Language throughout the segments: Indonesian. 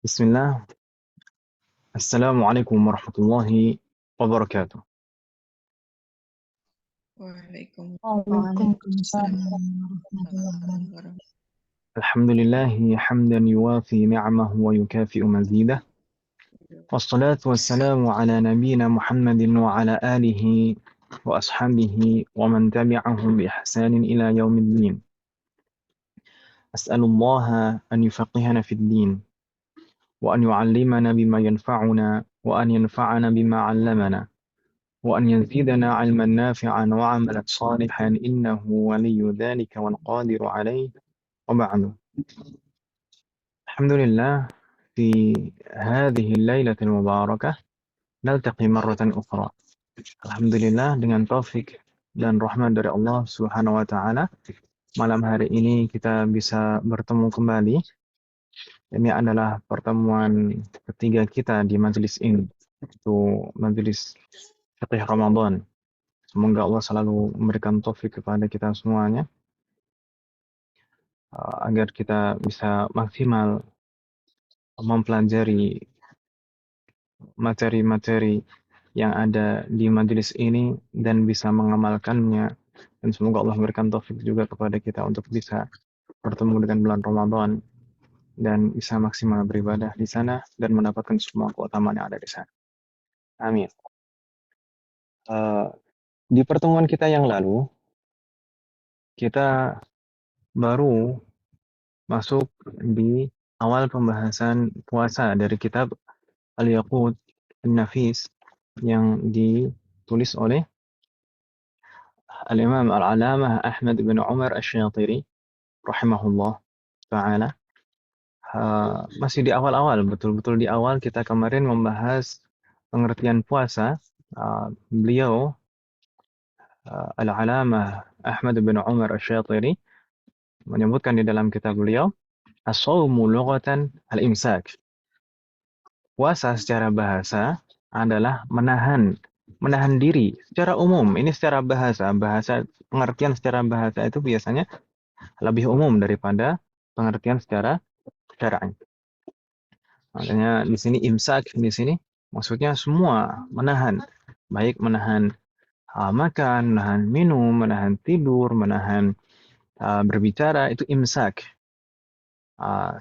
بسم الله. السلام عليكم ورحمة الله وبركاته. Waalaikumsalam Waalaikumsalam warahmatullahi warahmatullahi wabarakatuh. الحمد لله حمدا يوافي نعمه ويكافئ مزيده، والصلاة والسلام على نبينا محمد وعلى آله وأصحابه ومن تبعهم بإحسان إلى يوم الدين. أسأل الله أن يفقهنا في الدين، وأن يعلمنا بما ينفعنا، وأن ينفعنا بما علمنا، وأن يزيدنا علما نافعا وعملا صالحا إنه ولي ذلك والقادر عليه. وبعد، الحمد لله، في هذه الليلة المباركة نلتقي مرة أخرى. Alhamdulillah, dengan taufik dan rahmat dari Allah Subhanahu wa taala, malam hari ini kita bisa bertemu kembali. Ini adalah pertemuan ketiga kita di majelis ini, itu majelis fiqih Ramadan. Semoga Allah selalu memberikan taufik kepada kita semuanya agar kita bisa maksimal mempelajari materi-materi yang ada di majelis ini dan bisa mengamalkannya, dan semoga Allah memberikan taufik juga kepada kita untuk bisa bertemu dengan bulan Ramadan dan bisa maksimal beribadah di sana dan mendapatkan semua keutamaan yang ada di sana. Amin. Di pertemuan kita yang lalu kita baru masuk di awal pembahasan puasa dari kitab Al-Yaqut An-Nafis yang ditulis oleh Al-Imam Al-Alamah Ahmad bin Umar Asy-Syatiri rahimahullah ta'ala. Masih di awal-awal, betul-betul di awal kita kemarin membahas pengertian puasa. Beliau Al-Alamah Ahmad bin Umar Asy-Syatiri menyebutkan di dalam kitab beliau, as-shaumu lughatan al-imsak. Puasa secara bahasa adalah menahan diri secara umum. Ini secara bahasa pengertian secara bahasa itu biasanya lebih umum daripada pengertian secara syar'i. Makanya di sini imsak, di sini maksudnya semua menahan, baik menahan makan, menahan minum, menahan tidur, menahan berbicara, itu imsak.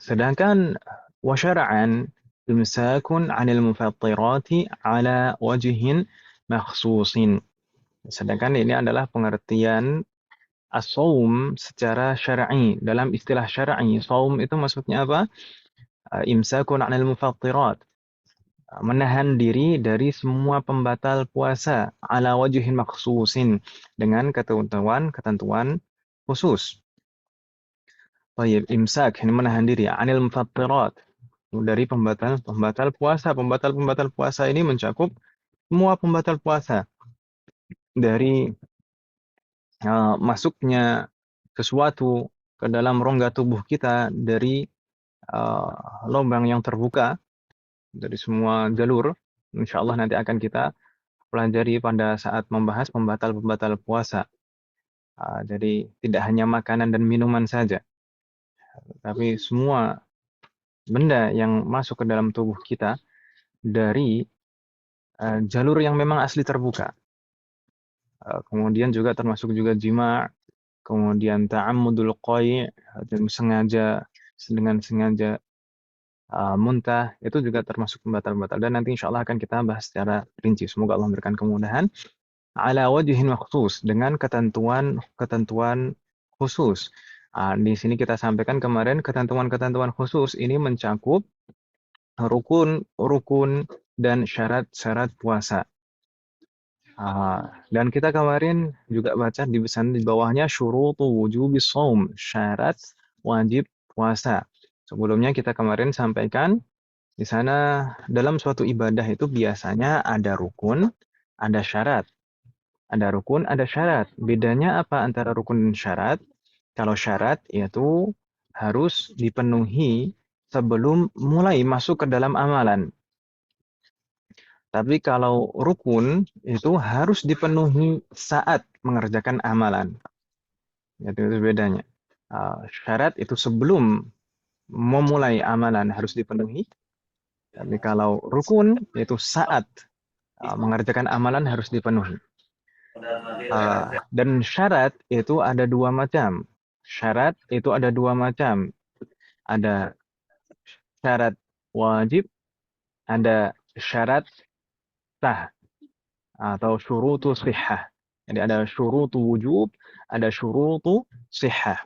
Sedangkan wasyara'an imsakun 'anil mufattirati 'ala wajhin makhsusin. Sedangkan ini adalah pengertian as-shaum secara syar'i. Dalam istilah syar'i, shaum itu maksudnya apa? Imsakun 'anil mufattirat. Menahan diri dari semua pembatal puasa 'ala wajhin makhsusin, dengan ketentuan khusus. Baik, imsak ini menahan diri 'anil mufattirat, dari pembatal puasa. Pembatal puasa ini mencakup semua pembatal puasa, dari masuknya sesuatu ke dalam rongga tubuh kita dari lubang yang terbuka dari semua jalur. Insyaallah nanti akan kita pelajari pada saat membahas pembatal puasa. Jadi tidak hanya makanan dan minuman saja, tapi semua benda yang masuk ke dalam tubuh kita dari jalur yang memang asli terbuka. Kemudian juga termasuk juga jima', kemudian ta'ammudul qai', dengan sengaja muntah, itu juga termasuk pembatal-pembatal, dan nanti insyaallah akan kita bahas secara rinci. Semoga Allah memberikan kemudahan. Ala wajhin makhsus, dengan ketentuan khusus. Di sini kita sampaikan kemarin ketentuan-ketentuan khusus ini mencakup rukun dan syarat-syarat puasa. Dan kita kemarin juga baca di bawahnya syurutu wujubis shaum, syarat wajib puasa. Sebelumnya kita kemarin sampaikan di sana dalam suatu ibadah itu biasanya ada rukun, ada syarat. Ada rukun, ada syarat. Bedanya apa antara rukun dan syarat? Kalau syarat itu harus dipenuhi sebelum mulai masuk ke dalam amalan. Tapi kalau rukun itu harus dipenuhi saat mengerjakan amalan. Itu bedanya. Syarat itu sebelum memulai amalan harus dipenuhi. Tapi kalau rukun itu saat mengerjakan amalan harus dipenuhi. Dan syarat itu ada dua macam. Syarat itu ada dua macam. Ada syarat wajib, ada syarat sah atau syurutu sihah. Jadi ada syurutu wujub, ada syurutu sihah.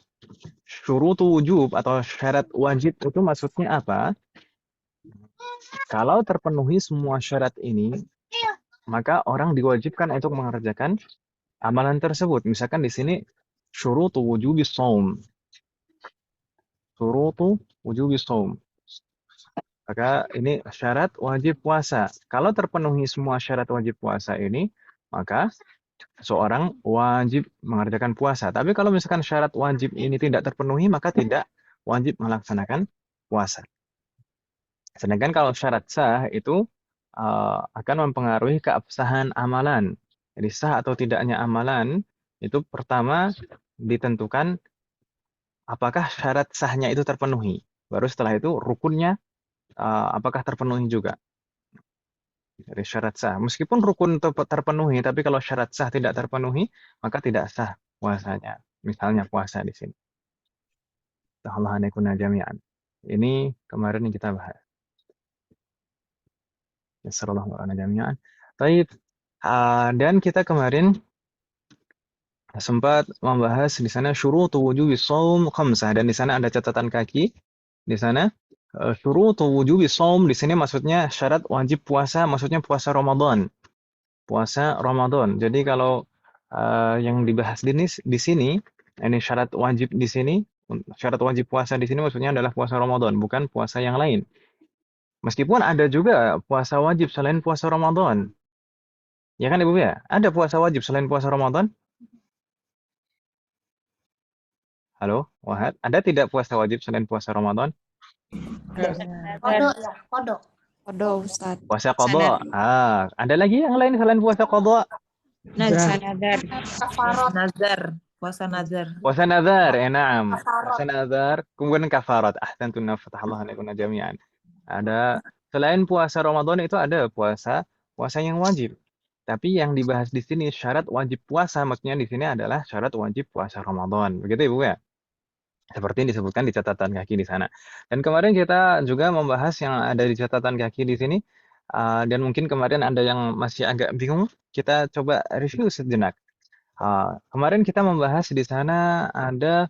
Syurutu wujub atau syarat wajib itu maksudnya apa? Kalau terpenuhi semua syarat ini, maka orang diwajibkan untuk mengerjakan amalan tersebut. Misalkan di sini syurutu wujubis shaum. Syurutu wujubis shaum. Maka ini syarat wajib puasa. Kalau terpenuhi semua syarat wajib puasa ini, maka seorang wajib mengerjakan puasa. Tapi kalau misalkan syarat wajib ini tidak terpenuhi, maka tidak wajib melaksanakan puasa. Sedangkan kalau syarat sah itu akan mempengaruhi keabsahan amalan. Jadi sah atau tidaknya amalan itu pertama ditentukan apakah syarat sahnya itu terpenuhi. Baru setelah itu rukunnya apakah terpenuhi juga. Dari syarat sah. Meskipun rukun terpenuhi, tapi kalau syarat sah tidak terpenuhi, maka tidak sah puasanya. Misalnya puasa di sini. Allah anekuna jami'an. Ini kemarin yang kita bahas. Yassarallahu lana jami'an. Baik. Dan kita kemarin sempat membahas di sana syurutu wujubis shaum khamsah, dan di sana ada catatan kaki. Di sana syurutu wujubis shaum di sini maksudnya syarat wajib puasa, maksudnya puasa Ramadan. Puasa Ramadan. Jadi kalau yang dibahas di sini, ini syarat wajib di sini, syarat wajib puasa di sini maksudnya adalah puasa Ramadan, bukan puasa yang lain. Meskipun ada juga puasa wajib selain puasa Ramadan. Ya kan Ibu ya? Ada puasa wajib selain puasa Ramadan? Halo, Wahad. Ada tidak puasa wajib selain puasa Ramadan? Kodok ya, kodok. Kodok, Ustaz. Puasa qadha. Ada lagi yang lain selain puasa qadha? Nazar. Kafarot. Nazar. Puasa nazar. Puasa nazar, na'am. Kafarat. Puasa nazar, kemudian kafarat. Ahsantun fatahallahu alaikum jami'an. Ada selain puasa Ramadan itu ada puasa yang wajib. Tapi yang dibahas di sini syarat wajib puasa, maksudnya di sini adalah syarat wajib puasa Ramadan. Begitu Ibu ya? Seperti yang disebutkan di catatan kaki di sana. Dan kemarin kita juga membahas yang ada di catatan kaki di sini. Dan mungkin kemarin ada yang masih agak bingung. Kita coba review sejenak. Kemarin kita membahas di sana ada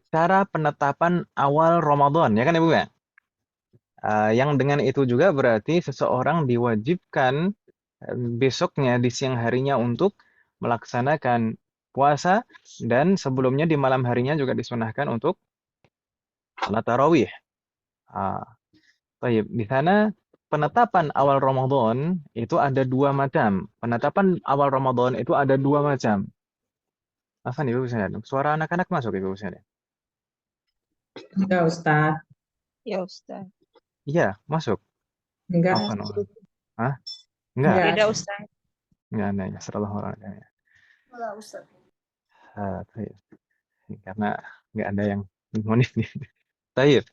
cara penetapan awal Ramadan, ya kan Ibu ya? Yang dengan itu juga berarti seseorang diwajibkan besoknya di siang harinya untuk melaksanakan puasa, dan sebelumnya di malam harinya juga disunahkan untuk salat tarawih. Baik, di sana penetapan awal Ramadan itu ada dua macam. Penetapan awal Ramadan itu ada dua macam. Apa nih Ibu bisa lihat? Suara anak-anak masuk Ibu bisa lihat? Enggak, Ustaz. Ya, Ustaz. Iya, masuk. Enggak. Apa namanya? Hah? Enggak. Tidak, Ustaz. Enggak ada ya, sallallahu alaihi wasallam. Enggak, Ustaz. Baik. Karena enggak ada yang monis nih. Baik.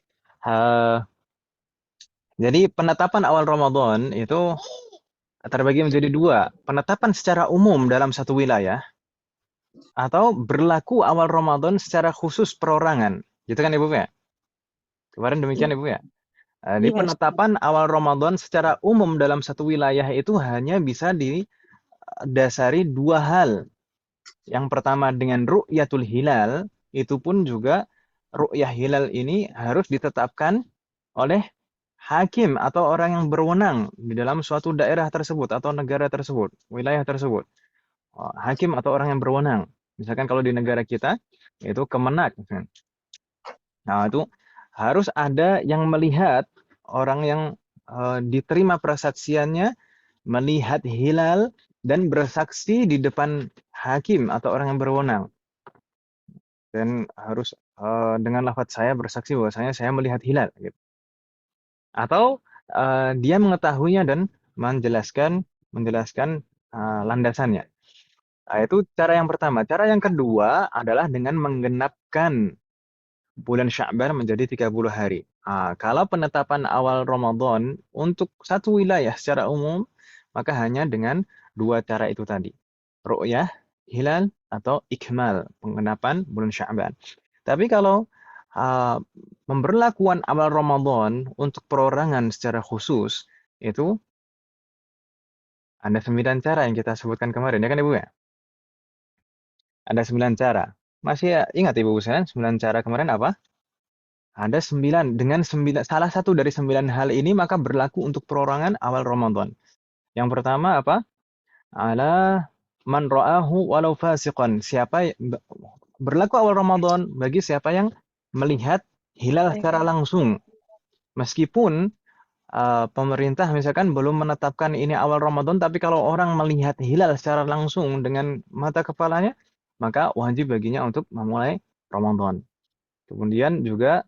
Jadi penetapan awal Ramadan itu terbagi menjadi dua. Penetapan secara umum dalam satu wilayah, atau berlaku awal Ramadan secara khusus perorangan. Gitu kan Ibu ya? Kemarin demikian Ibu ya? Di penetapan awal Ramadan secara umum dalam satu wilayah itu hanya bisa didasari dua hal. Yang pertama dengan ru'yatul hilal, itu pun juga ru'yah hilal ini harus ditetapkan oleh hakim atau orang yang berwenang di dalam suatu daerah tersebut atau negara tersebut, wilayah tersebut. Hakim atau orang yang berwenang. Misalkan kalau di negara kita itu Kemenak. Nah, itu harus ada yang melihat, orang yang diterima persaksiannya melihat hilal dan bersaksi di depan hakim atau orang yang berwenang. Dan harus dengan lafaz saya bersaksi bahwasanya saya melihat hilal gitu. Atau dia mengetahuinya dan menjelaskan landasannya. Nah, itu cara yang pertama. Cara yang kedua adalah dengan menggenapkan bulan Sya'ban menjadi 30 hari. Kalau penetapan awal Ramadan untuk satu wilayah secara umum, maka hanya dengan dua cara itu tadi. Ru'yah, hilal, atau ikmal, pengenapan bulan Sya'ban. Tapi kalau pemberlakuan awal Ramadan untuk perorangan secara khusus, itu ada 9 cara yang kita sebutkan kemarin, ya kan Ibu ya? Ada 9 cara. Masih ingat Ibu sekalian 9 cara kemarin apa? Ada 9, dengan 9, salah satu dari 9 hal ini maka berlaku untuk perorangan awal Ramadan. Yang pertama apa? Ala man ra'ahu walau fasiqan. Berlaku awal Ramadan bagi siapa yang melihat hilal secara langsung. Meskipun pemerintah misalkan belum menetapkan ini awal Ramadan, tapi kalau orang melihat hilal secara langsung dengan mata kepalanya, maka wajib baginya untuk memulai Ramadan. Kemudian juga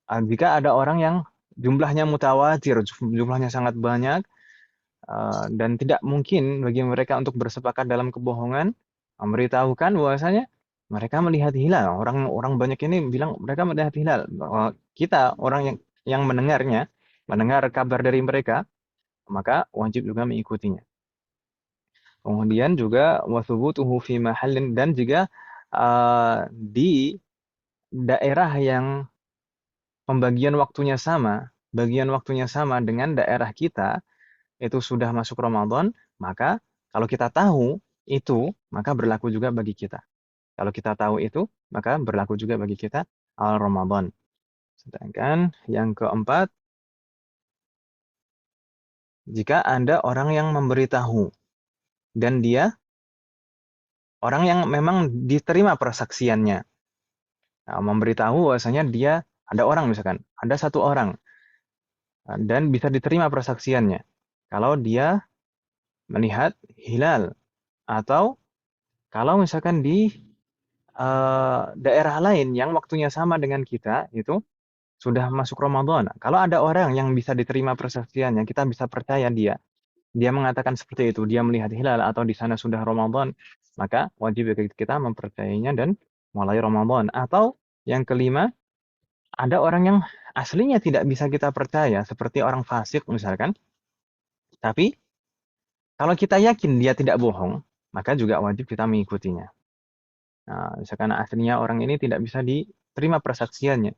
jika ada orang yang jumlahnya mutawatir, jumlahnya sangat banyak, dan tidak mungkin bagi mereka untuk bersepakat dalam kebohongan, memberitahukan bahwasanya mereka melihat hilal. Orang banyak ini bilang mereka melihat hilal. Kita orang yang mendengar kabar dari mereka, maka wajib juga mengikutinya. Kemudian juga wathubutuhu fi mahallin, dan juga di daerah yang bagian waktunya sama dengan daerah kita, itu sudah masuk Ramadan, maka kalau kita tahu itu, maka berlaku juga bagi kita. Kalau kita tahu itu, maka berlaku juga bagi kita awal Ramadan. Sedangkan yang keempat, jika ada orang yang memberitahu, dan dia orang yang memang diterima persaksiannya, memberitahu bahwasanya dia ada orang misalkan, ada satu orang, dan bisa diterima persaksiannya. Kalau dia melihat hilal, atau kalau misalkan di daerah lain yang waktunya sama dengan kita, itu sudah masuk Ramadan. Kalau ada orang yang bisa diterima persaksiannya, kita bisa percaya dia mengatakan seperti itu, dia melihat hilal atau di sana sudah Ramadan, maka wajib bagi kita mempercayainya dan mulai Ramadan. Atau yang kelima, ada orang yang aslinya tidak bisa kita percaya, seperti orang fasik misalkan, tapi kalau kita yakin dia tidak bohong, maka juga wajib kita mengikutinya. Nah, misalkan aslinya orang ini tidak bisa diterima persaksiannya,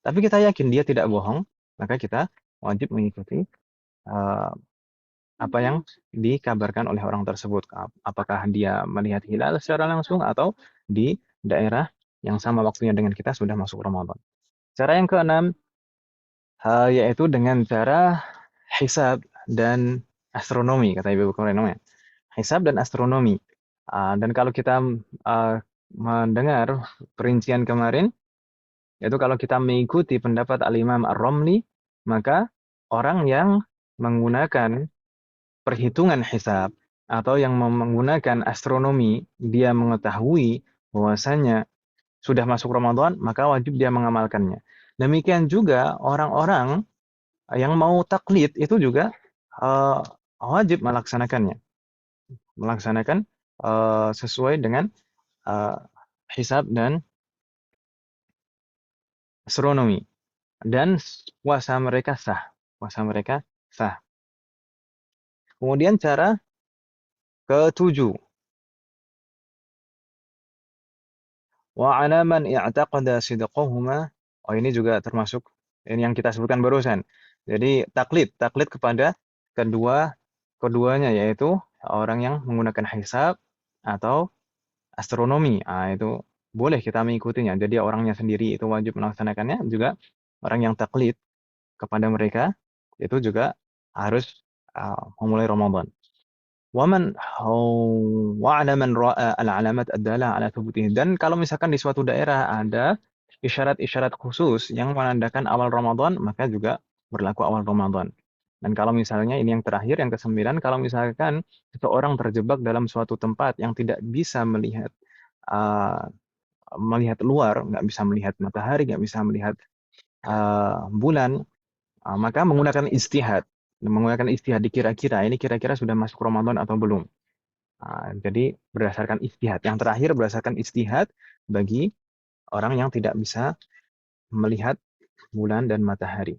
tapi kita yakin dia tidak bohong, maka kita wajib mengikuti apa yang dikabarkan oleh orang tersebut. Apakah dia melihat hilal secara langsung atau di daerah yang sama waktunya dengan kita sudah masuk Ramadan. Cara yang keenam, yaitu dengan cara hisab dan astronomi, kata Ibu kemarin namanya. Hisab dan astronomi. Dan kalau kita mendengar perincian kemarin, yaitu kalau kita mengikuti pendapat Al-Imam Ar-Romli, maka orang yang menggunakan perhitungan hisab atau yang menggunakan astronomi, dia mengetahui bahwasanya sudah masuk Ramadan, maka wajib dia mengamalkannya. Demikian juga orang-orang yang mau taklid itu juga wajib melaksanakannya. Melaksanakan sesuai dengan hisab dan astronomi, dan puasa mereka sah. Kemudian cara ketujuh, wa 'ala man i'taqada sidqahuma. Oh, ini juga termasuk ini yang kita sebutkan barusan. Jadi taklid kepada keduanya, yaitu orang yang menggunakan hisab atau astronomi. Itu boleh kita mengikutinya. Jadi orangnya sendiri itu wajib melaksanakannya, juga orang yang taklid kepada mereka itu juga harus memulai Ramadan. Wa'ala man ra'a al-alamat ad-dalah ala thubutihi. Dan kalau misalkan di suatu daerah ada isyarat-isyarat khusus yang menandakan awal Ramadan, maka juga berlaku awal Ramadan. Dan kalau misalnya ini yang terakhir, yang ke-9, kalau misalkan seseorang terjebak dalam suatu tempat yang tidak bisa melihat luar, nggak bisa melihat matahari, nggak bisa melihat bulan, maka menggunakan istihad. Dikira-kira ini kira-kira sudah masuk Ramadan atau belum. Jadi berdasarkan istihad. Yang terakhir berdasarkan istihad bagi orang yang tidak bisa melihat bulan dan matahari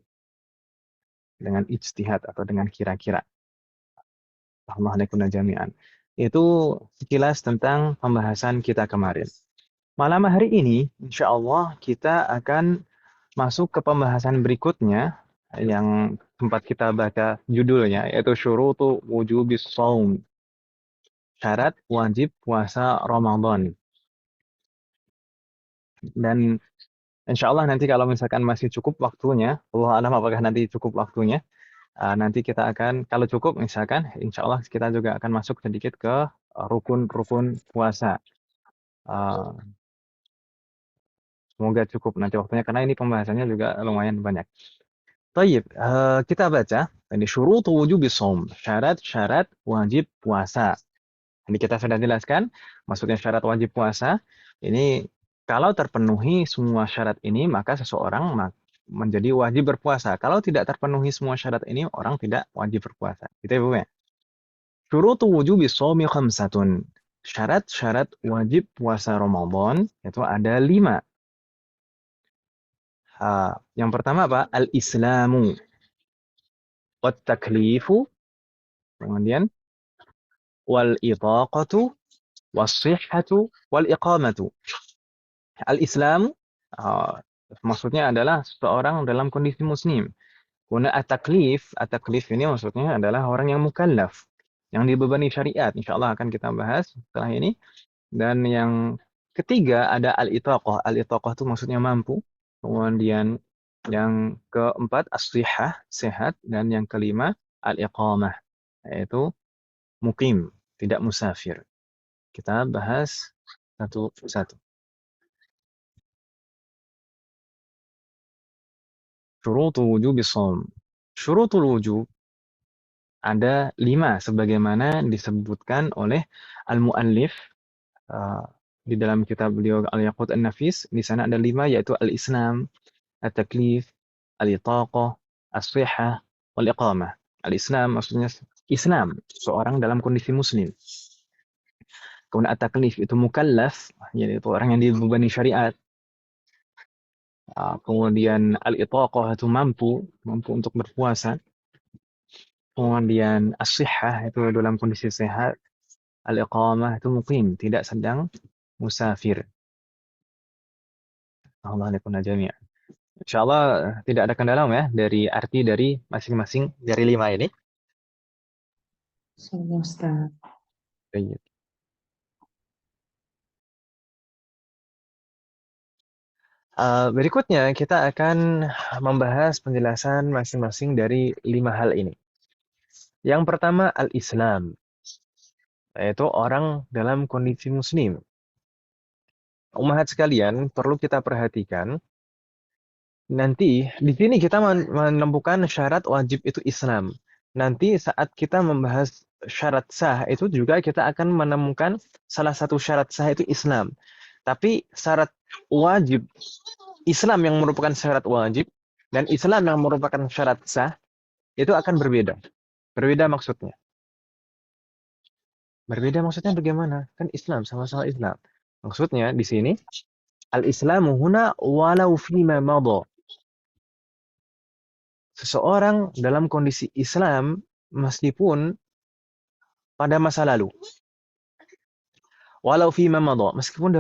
dengan ijtihad atau dengan kira-kira. Alhamdulillah jami'an. Itu sekilas tentang pembahasan kita kemarin. Malam hari ini, insya Allah kita akan masuk ke pembahasan berikutnya yang sempat kita baca judulnya, yaitu syurutu wujubis shaum. Syarat wajib puasa Ramadan. Dan insya Allah nanti kalau misalkan masih cukup waktunya, Allah alam apakah nanti cukup waktunya, nanti kita akan, kalau cukup misalkan, insya Allah kita juga akan masuk sedikit ke rukun-rukun puasa. Semoga cukup nanti waktunya, karena ini pembahasannya juga lumayan banyak. Baik, kita baca. Ini syurutu wujubis shaum, syarat-syarat wajib puasa. Ini kita sudah jelaskan, maksudnya syarat wajib puasa. Ini kalau terpenuhi semua syarat ini, maka seseorang menjadi wajib berpuasa. Kalau tidak terpenuhi semua syarat ini, orang tidak wajib berpuasa. Gitu ya, Bu ya? Syurutu wujubis shaumi khamsatun. Syarat-syarat wajib puasa Ramadan itu ada 5. Yang pertama apa? Al-Islamu. Wat-taklifu. Kemudian wal-itaqatu. Was-sihhatu. Wal-iqamatu. Al-Islam maksudnya adalah seseorang dalam kondisi muslim. Kemudian at-taklif ini maksudnya adalah orang yang mukallaf, yang dibebani syariat. Insyaallah akan kita bahas setelah ini. Dan yang ketiga ada al-itaqah. Al-itaqah itu maksudnya mampu. Kemudian yang keempat as-sihhah, sehat, dan yang kelima al-iqamah, yaitu mukim, tidak musafir. Kita bahas satu-satu. Syurutu wujubis shaum. Syurutul wujub ada 5 sebagaimana disebutkan oleh al-muallif di dalam kitab beliau Al-Yaqut An-Nafis. Di sana ada 5, yaitu al-Islam, at-taklif, al-itaqah, as-sihhah, wal-iqamah. Al-Islam maksudnya Islam, seorang dalam kondisi muslim. Kemudian at-taklif itu mukallaf, yaitu orang yang dibebani syariat. Kemudian al-itaqah itu mampu untuk berpuasa. Kemudian as-sihhah itu dalam kondisi sehat. Al-iqamah itu muqim, tidak sedang musafir. Allah alaikum jami'an. Insyaallah tidak ada kendala ya dari arti dari masing-masing dari 5 ini. Sama Ustaz. Baik. Berikutnya kita akan membahas penjelasan masing-masing dari 5 hal ini. Yang pertama al-Islam, yaitu orang dalam kondisi muslim. Ummahat sekalian, perlu kita perhatikan, nanti di sini kita menemukan syarat wajib itu Islam. Nanti saat kita membahas syarat sah itu juga kita akan menemukan salah satu syarat sah itu Islam. Tapi syarat wajib Islam yang merupakan syarat wajib dan Islam yang merupakan syarat sah itu akan berbeda. Berbeda maksudnya. Berbeda maksudnya bagaimana? Kan Islam sama-sama Islam. Maksudnya di sini al-Islamu huna walau fima madha. Seseorang dalam kondisi Islam meskipun pada masa lalu. Walau fima madha, meskipun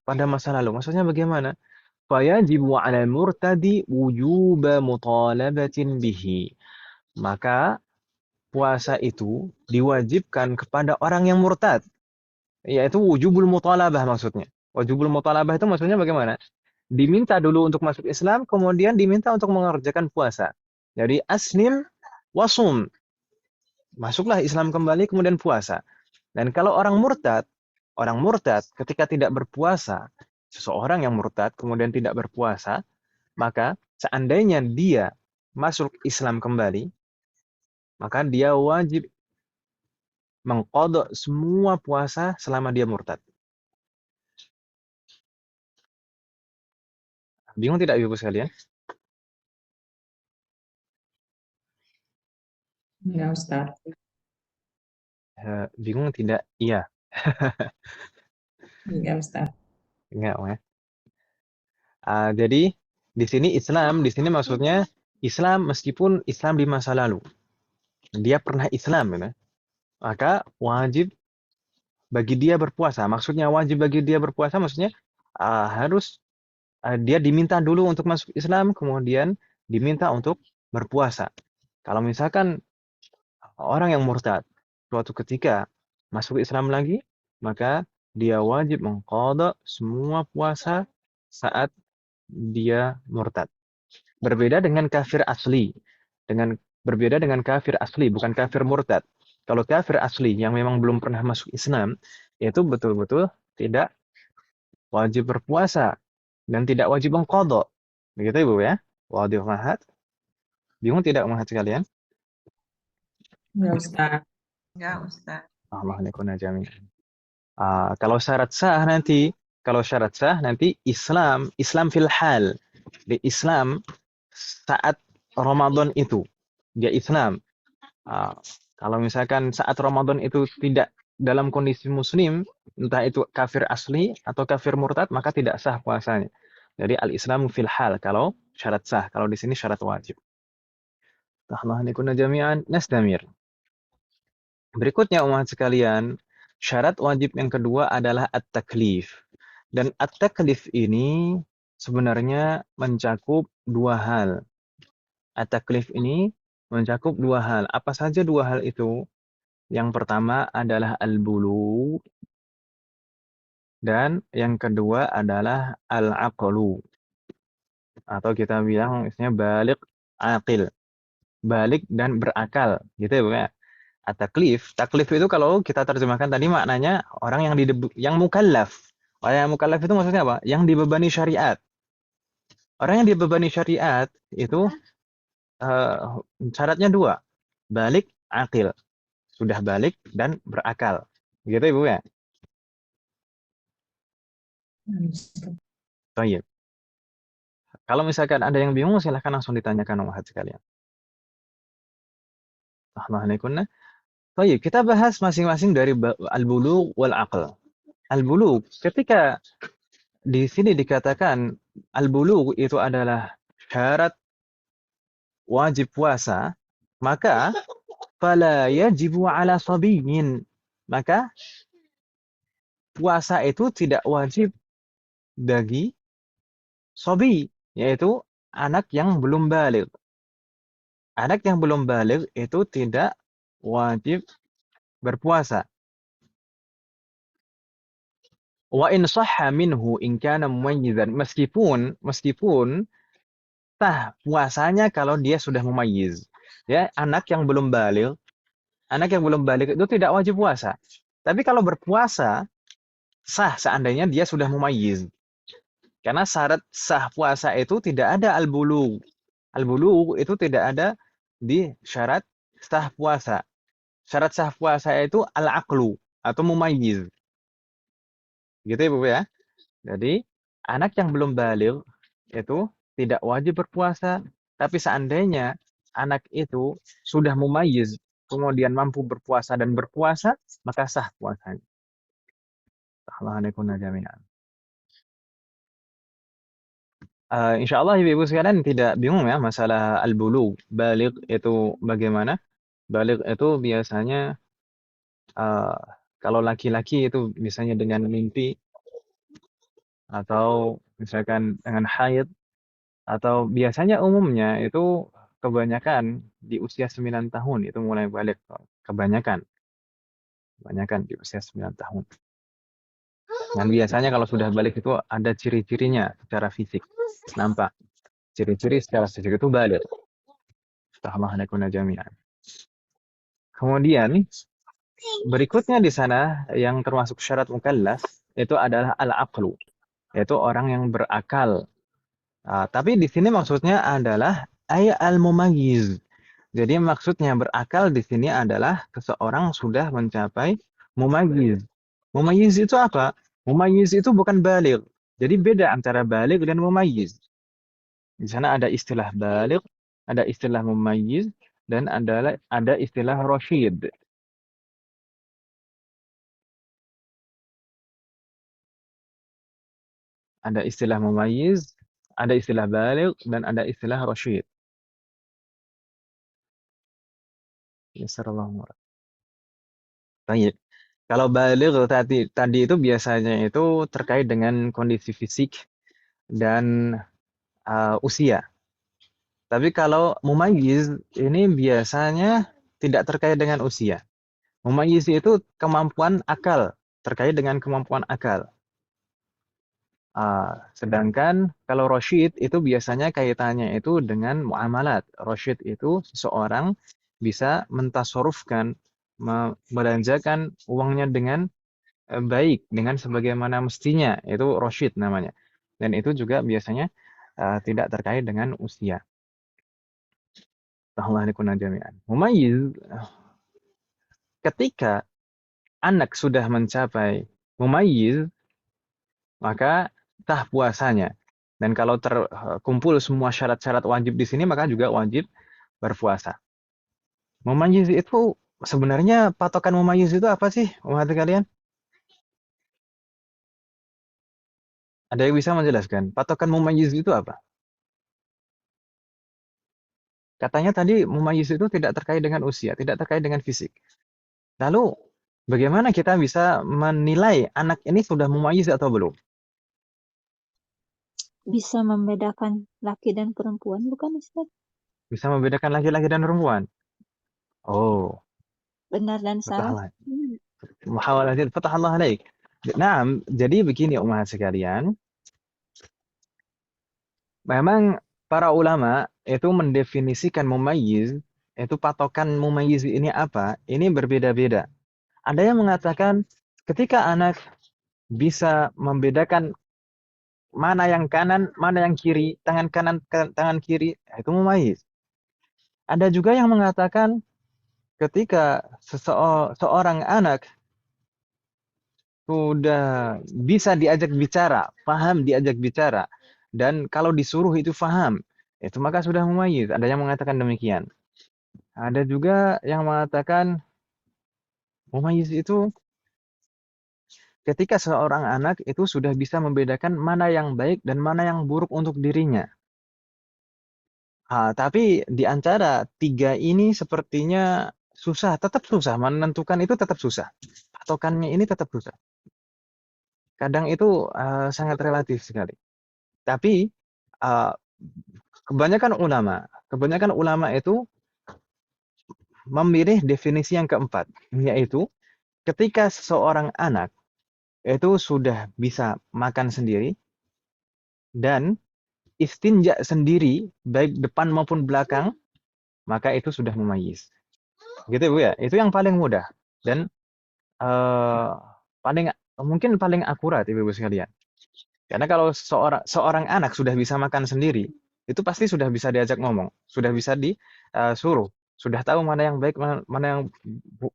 pada masa lalu. Maksudnya bagaimana? Fayajibu 'alal murtadi wujuba mutalabatin bihi. Maka puasa itu diwajibkan kepada orang yang murtad, yaitu wujubul mutalabah maksudnya. Wujubul mutalabah itu maksudnya bagaimana? Diminta dulu untuk masuk Islam, kemudian diminta untuk mengerjakan puasa. Jadi aslim wasum. Masuklah Islam kembali, kemudian puasa. Dan kalau orang murtad ketika tidak berpuasa, seseorang yang murtad kemudian tidak berpuasa, maka seandainya dia masuk Islam kembali, maka dia wajib mengqadha semua puasa selama dia murtad. Bingung tidak Ibu sekalian? Enggak Ustaz. Bingung tidak? Iya. Enggak Ustaz. Enggak, ya. Jadi di sini maksudnya Islam meskipun Islam di masa lalu. Dia pernah Islam, gitu. Maka wajib bagi dia berpuasa. Maksudnya wajib bagi dia berpuasa maksudnya harus dia diminta dulu untuk masuk Islam, kemudian diminta untuk berpuasa. Kalau misalkan orang yang murtad suatu ketika masuk Islam lagi, maka dia wajib mengqadha semua puasa saat dia murtad. Berbeda dengan kafir asli. Berbeda dengan kafir asli, bukan kafir murtad. Kalau kafir asli yang memang belum pernah masuk Islam, itu betul-betul tidak wajib berpuasa dan tidak wajib mengqadha. Begitu Ibu ya? Wadih Mahat. Bingung tidak Mahat sekalian? Ya Ustaz. Ya, Ustaz. Allah nikuna jami'an. Kalau syarat sah nanti Islam fil hal. Di Islam saat Ramadan itu dia Islam. Kalau misalkan saat Ramadan itu tidak dalam kondisi muslim, entah itu kafir asli atau kafir murtad, maka tidak sah puasanya. Jadi al-Islamu fil hal kalau syarat sah, kalau di sini syarat wajib. Tahmahnikunna jami'an, nastamir. Berikutnya umat sekalian, syarat wajib yang kedua adalah at-taklif. Dan at-taklif ini sebenarnya mencakup dua hal. At-taklif ini mencakup dua hal. Apa saja dua hal itu? Yang pertama adalah al-bulu dan yang kedua adalah al-aqlu. Atau kita bilang misalnya balik aqil. Balik dan berakal, gitu ya Bu ya. At-taklif, taklif itu kalau kita terjemahkan tadi maknanya orang yang mukallaf. Orang yang mukallaf itu maksudnya apa? Yang dibebani syariat. Orang yang dibebani syariat itu syaratnya dua. Balik, akil. Sudah balik dan berakal. Gitu Ibu ya? Baik. Kalau misalkan ada yang bingung, silahkan langsung ditanyakan umat sekalian. Alhamdulillah. Baik, kita bahas masing-masing dari al-bulugh wal aql. Al-bulugh, ketika di sini dikatakan al-bulugh itu adalah syarat wajib puasa, maka fala yajibu ala sabiyyin. Maka puasa itu tidak wajib bagi sobi, yaitu anak yang belum baligh. Anak yang belum baligh itu tidak wajib berpuasa. Wa in sahha minhu in kana mumayyizan, meskipun sah puasanya kalau dia sudah mumayyiz. Ya, anak yang belum baligh itu tidak wajib puasa. Tapi kalau berpuasa sah seandainya dia sudah mumayyiz. Karena syarat sah puasa itu tidak ada al-bulugh. Al-bulugh itu tidak ada di syarat sah puasa. Syarat sah puasa itu al-aqlu atau mumayyiz. Gitu ya, Bu ya. Jadi, anak yang belum baligh itu tidak wajib berpuasa, tapi seandainya anak itu sudah mumayyiz, kemudian mampu berpuasa dan berpuasa, maka sah puasanya. Alhamdulillah jami'an. Insya Allah ibu-ibu sekalian tidak bingung ya masalah al-bulugh. Baligh itu bagaimana? Baligh itu biasanya kalau laki-laki itu misalnya dengan mimpi atau misalkan dengan haid atau biasanya umumnya itu kebanyakan di usia 9 tahun itu mulai balik. Kebanyakan di usia 9 tahun. Dan biasanya kalau sudah balik itu ada ciri-cirinya secara fisik. Nampak. Ciri-ciri secara fisik itu balik. Astagfirullahaladzim jami'an. Kemudian berikutnya di sana yang termasuk syarat mukallaf itu adalah al-aqlu, yaitu orang yang berakal. Tapi di sini maksudnya adalah al-mumayyiz. Jadi maksudnya berakal di sini adalah seseorang sudah mencapai mumayyiz. Mumayyiz itu apa? Mumayyiz itu bukan baligh. Jadi beda antara baligh dan mumayyiz. Di sana ada istilah baligh, ada istilah mumayyiz, dan ada istilah rasyid. Ada istilah mumayyiz Ada istilah baligh dan ada istilah rasyid. Yasarallahu murad. Baik. Kalau baligh tadi itu biasanya itu terkait dengan kondisi fisik dan usia. Tapi kalau mumayyiz ini biasanya tidak terkait dengan usia. Mumayyiz itu kemampuan akal, terkait dengan kemampuan akal. Sedangkan kalau rasyid itu biasanya kaitannya itu dengan muamalat. Rasyid itu seseorang bisa mentasarufkan, membelanjakan uangnya dengan baik, dengan sebagaimana mestinya. Itu rasyid namanya. Dan itu juga biasanya tidak terkait dengan usia. Allah nikuna jami'an. Mumayyiz, ketika anak sudah mencapai mumayyiz, maka sah puasanya. Dan kalau terkumpul semua syarat-syarat wajib di sini, maka juga wajib berpuasa. Mumayyiz itu sebenarnya patokan mumayyiz itu apa sih, umat kalian? Ada yang bisa menjelaskan? Patokan mumayyiz itu apa? Katanya tadi mumayyiz itu tidak terkait dengan usia, tidak terkait dengan fisik. Lalu bagaimana kita bisa menilai anak ini sudah mumayyiz atau belum? Bisa membedakan laki dan perempuan, bukan Ustaz? Bisa membedakan laki-laki dan perempuan. Oh, Benar dan salah. fatahlah. Muhawalatin fatahallah alaik. Nah, jadi begini umat sekalian, memang para ulama itu mendefinisikan mumayyiz, itu patokan mumayyiz ini apa? Ini berbeda-beda. Ada yang mengatakan ketika anak bisa membedakan mana yang kanan, mana yang kiri, tangan kanan, tangan kiri, itu mumayyiz. Ada juga yang mengatakan ketika seorang anak sudah bisa diajak bicara, paham diajak bicara, dan kalau disuruh itu paham, itu maka sudah mumayyiz. Ada yang mengatakan demikian. Ada juga yang mengatakan mumayyiz itu ketika seorang anak itu sudah bisa membedakan mana yang baik dan mana yang buruk untuk dirinya. Tapi di antara tiga ini sepertinya susah, tetap susah, menentukan itu tetap susah. Patokannya ini tetap susah. Kadang itu sangat relatif sekali. Tapi uh, kebanyakan ulama itu memilih definisi yang keempat, yaitu ketika seseorang anak itu sudah bisa makan sendiri dan istinja sendiri, baik depan maupun belakang, maka itu sudah mumayyiz. Gitu Bu ya, itu yang paling mudah dan uh, paling mungkin paling akurat Ibu sekalian. Karena kalau seorang anak sudah bisa makan sendiri, itu pasti sudah bisa diajak ngomong, sudah bisa disuruh, sudah tahu mana yang baik, mana yang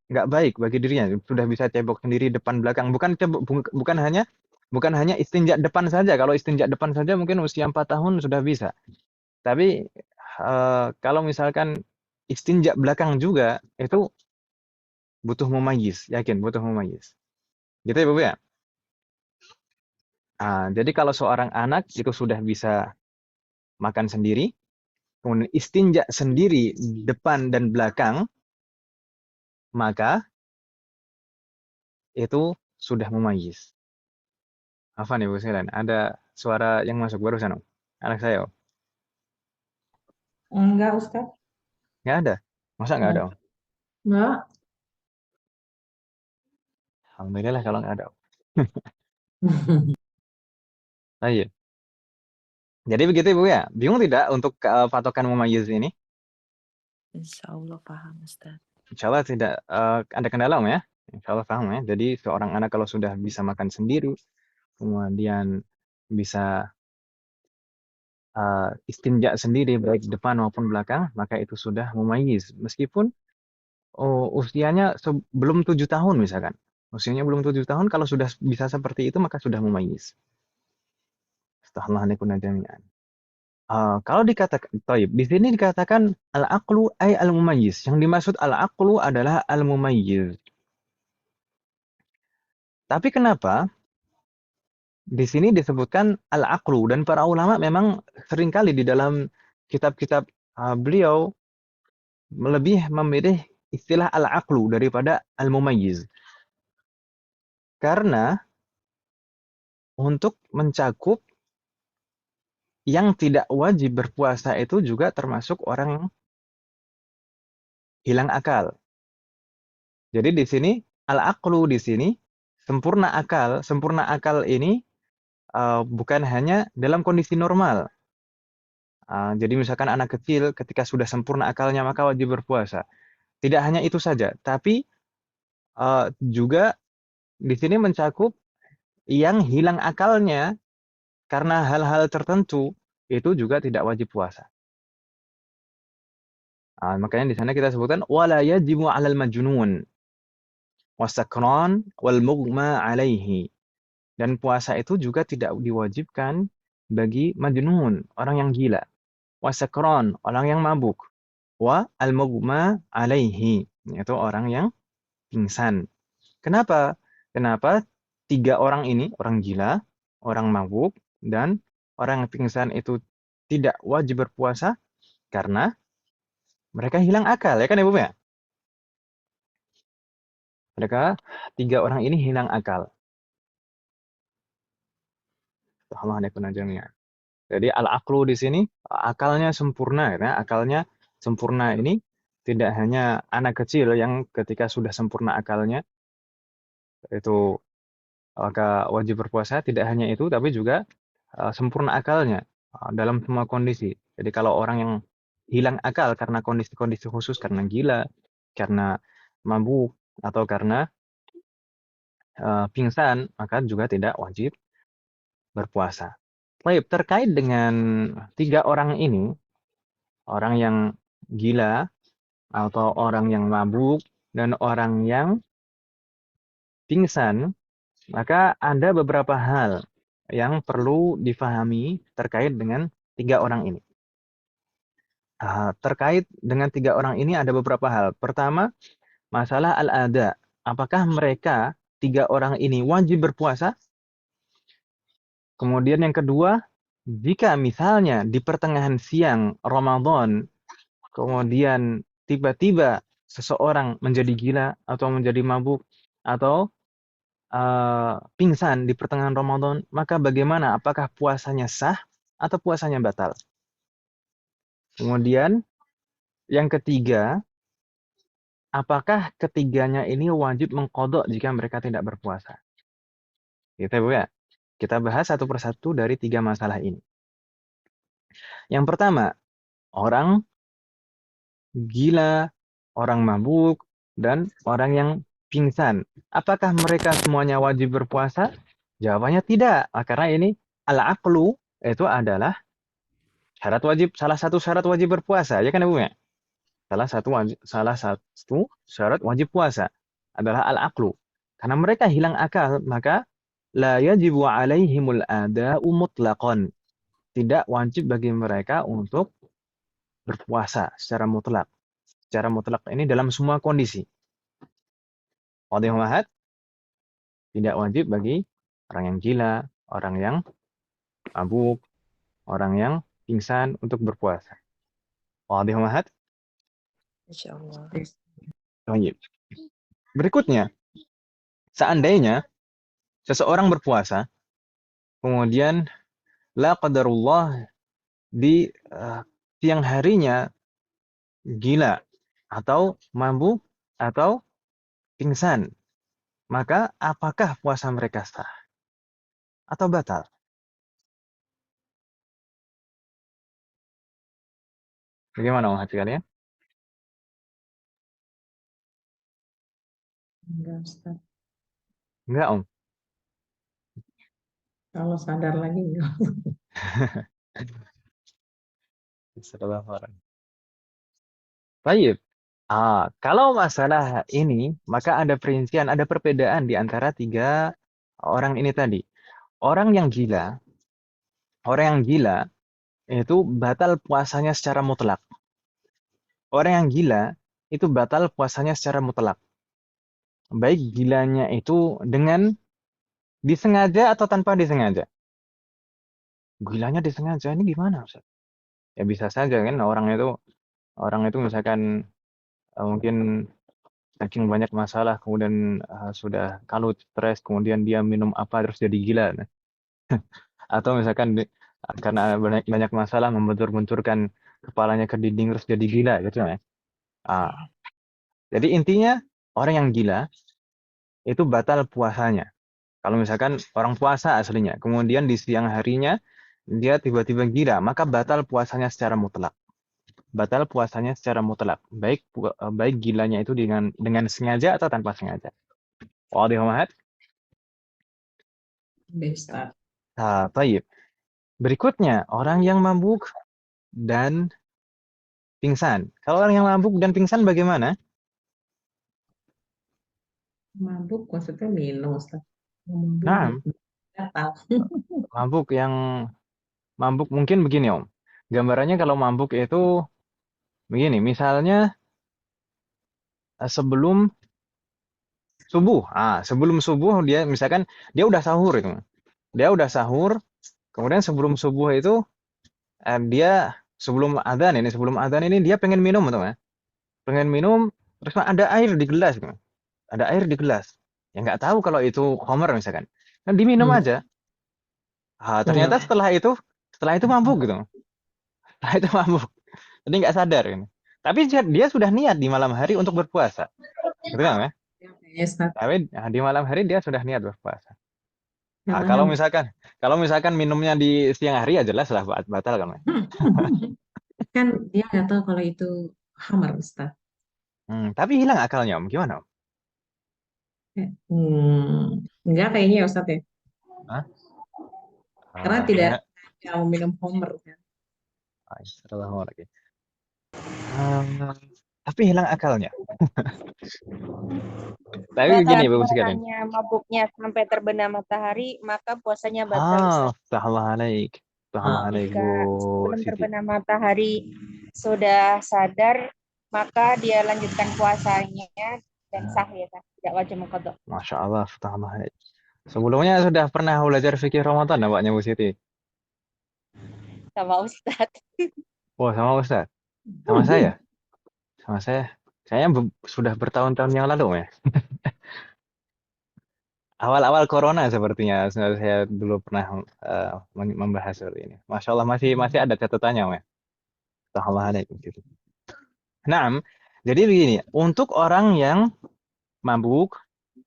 nggak baik bagi dirinya, sudah bisa cebok sendiri depan belakang. Bukan hanya istinja depan saja. Kalau istinja depan saja mungkin usia 4 tahun sudah bisa. Tapi kalau misalkan istinja belakang juga, itu butuh mumayyiz, yakin butuh mumayyiz. Gitu ya, Bu ya? Jadi kalau seorang anak itu sudah bisa makan sendiri, kemudian istinja sendiri depan dan belakang, maka itu sudah mumayyiz. Apa nih Bu Selen? Ada suara yang masuk barusan, Om. Anak saya, Om. Enggak, Ustaz. Nggak ada? Masa nggak ada, Om? Enggak. Alhamdulillah kalau nggak ada, Om. Iya. Jadi begitu Bu ya. Bingung tidak untuk patokan mumayyiz ini? Insya Allah paham Ustaz. Insya Allah tidak ada kendala, Om ya. Insya Allah paham ya. Jadi seorang anak kalau sudah bisa makan sendiri, kemudian bisa istinja sendiri baik depan maupun belakang, maka itu sudah mumayyiz. Meskipun usianya belum 7 tahun misalkan. Usianya belum 7 tahun, kalau sudah bisa seperti itu maka sudah mumayyiz. Astaghfirullahaladzim jami'an. Kalau dikatakan, di sini dikatakan al-aqlu ay al-mumayyiz. Yang dimaksud al-aqlu adalah al-mumayyiz. Tapi kenapa di sini disebutkan al-aqlu, dan para ulama memang seringkali di dalam kitab-kitab beliau lebih memilih istilah al-aqlu daripada al-mumayyiz. Karena untuk mencakup yang tidak wajib berpuasa itu juga termasuk orang yang hilang akal. Jadi di sini al-aqlu di sini sempurna akal. Sempurna akal ini bukan hanya dalam kondisi normal. Jadi misalkan anak kecil ketika sudah sempurna akalnya maka wajib berpuasa. Tidak hanya itu saja, tapi juga di sini mencakup yang hilang akalnya karena hal-hal tertentu itu juga tidak wajib puasa. Makanya di sana kita sebutkan wala yajibu 'alal majnun wasakran wal mughma 'alaihi. Dan puasa itu juga tidak diwajibkan bagi majnun, orang yang gila, wasakran, orang yang mabuk, wa al mughma 'alaihi, yaitu orang yang pingsan. Kenapa? Kenapa tiga orang ini, orang gila, orang mabuk, dan orang yang pingsan itu tidak wajib berpuasa? Karena mereka hilang akal, ya kan Ibu ya? Mereka tiga orang ini hilang akal. Allah jami'an. Jadi al-aqlu di sini akalnya sempurna, ya. Akalnya sempurna ini tidak hanya anak kecil yang ketika sudah sempurna akalnya itu maka wajib berpuasa, tidak hanya itu tapi juga sempurna akalnya dalam semua kondisi. Jadi kalau orang yang hilang akal karena kondisi-kondisi khusus, karena gila, karena mabuk, atau karena pingsan, maka juga tidak wajib berpuasa. Baik, terkait dengan tiga orang ini, orang yang gila, atau orang yang mabuk, dan orang yang pingsan, maka ada beberapa hal yang perlu difahami terkait dengan tiga orang ini. Terkait dengan tiga orang ini ada beberapa hal. Pertama, masalah al-ada. Apakah mereka tiga orang ini wajib berpuasa? Kemudian yang kedua, jika misalnya di pertengahan siang Ramadan, kemudian tiba-tiba seseorang menjadi gila atau menjadi mabuk atau pingsan di pertengahan Ramadan, maka bagaimana? Apakah puasanya sah atau puasanya batal? Kemudian yang ketiga, apakah ketiganya ini wajib mengqadha jika mereka tidak berpuasa? Gitu ya, Bu ya. Kita bahas satu persatu dari tiga masalah ini. Yang pertama, orang gila, orang mabuk, dan orang yang pingsan. Apakah mereka semuanya wajib berpuasa? Jawabannya tidak. Karena ini al-aqlu itu adalah salah satu syarat wajib berpuasa, ya kan Ibu ya? Salah satu syarat wajib puasa adalah al-aqlu. Karena mereka hilang akal, maka la yajibu 'alaihimul ada'u mutlaqan. Tidak wajib bagi mereka untuk berpuasa secara mutlak. Secara mutlak ini dalam semua kondisi. Wadih mahad, tidak wajib bagi orang yang gila, orang yang mabuk, orang yang pingsan untuk berpuasa. Wadih mahad. Insyaallah. Baik. Berikutnya, seandainya seseorang berpuasa, kemudian la qadarullah di siang harinya gila atau mabuk atau pingsan, maka apakah puasa mereka sah atau batal? Bagaimana Om Hati kalian? Enggak, Ustaz. Enggak Om. Kalau sadar lagi enggak. Setelah orang. Baik. Kalau masalah ini, maka ada perincian, ada perbedaan di antara tiga orang ini tadi. Orang yang gila itu batal puasanya secara mutlak. Orang yang gila itu batal puasanya secara mutlak. Baik gilanya itu dengan Disengaja atau tanpa disengaja? Gilanya disengaja, ini gimana, Ustaz? Ya bisa saja kan orang itu misalkan mungkin saking banyak masalah kemudian sudah kalut stres kemudian dia minum apa terus jadi gila. Nah. Atau misalkan karena banyak banyak masalah membentur-benturkan kepalanya ke dinding terus jadi gila gitu ya. Ah, jadi intinya orang yang gila itu batal puasanya. Kalau misalkan orang puasa aslinya, kemudian di siang harinya dia tiba-tiba gila, maka batal puasanya secara mutlak. Batal puasanya secara mutlak. Baik gilanya itu dengan sengaja atau tanpa sengaja. Wadih Muhammad? Baik, Ustaz. Baik. Berikutnya, orang yang mabuk dan pingsan. Kalau orang yang mabuk dan pingsan bagaimana? Mabuk maksudnya minum, Ustaz. Mabuk Nah, batal. mabuk mungkin begini Om. Gambarannya kalau mabuk itu begini, misalnya sebelum subuh. Sebelum subuh dia misalkan dia udah sahur itu. Dia udah sahur, kemudian sebelum subuh itu dia sebelum adzan ini dia pengen minum teman. Pengen minum terus ada air di gelas gitu. Ada air di gelas. Ya nggak tahu kalau itu khamr misalkan. Kan diminum Hmm. aja. Oh, Ternyata setelah itu mabuk gitu. Setelah itu mabuk. Jadi nggak sadar ini. Tapi dia sudah niat di malam hari untuk berpuasa. Gitu kan ya? ya, Ustaz. Tapi di malam hari dia sudah niat berpuasa. Yang Kalau mana? misalkan minumnya di siang hari ya jelas lah batal kan. Ya? Kan dia nggak tahu kalau itu hammer, Ustaz. Tapi hilang akalnya Om. Gimana Om? Enggak kayaknya ya, Ustaz ya. Hah? Karena tidak Hilang. mau minum homer kan. Lagi. Tapi hilang akalnya. Tapi Kalau gini Bapak sekalian. misalnya mabuknya sampai terbenam matahari, maka puasanya batal, Ustaz. Tahallah alaik. Tahallah alaik Jika Bu sebelum Siti. terbenam matahari sudah sadar, maka dia lanjutkan puasanya dan sah ya, Kak. Tidak wajib mengqadha. Masya Allah, tahallah alaik. Sebelumnya sudah pernah belajar fikih Ramadan nampaknya Bu Siti. Sama Ustaz. Oh, sama Ustaz. Sama saya. Sama saya. Kayaknya sudah bertahun-tahun yang lalu ya. Awal-awal corona sepertinya saya dulu pernah membahas seperti ini. Masya Allah masih ada catatannya ya. Tahallah alaik gitu. Nah, jadi begini, untuk orang yang mabuk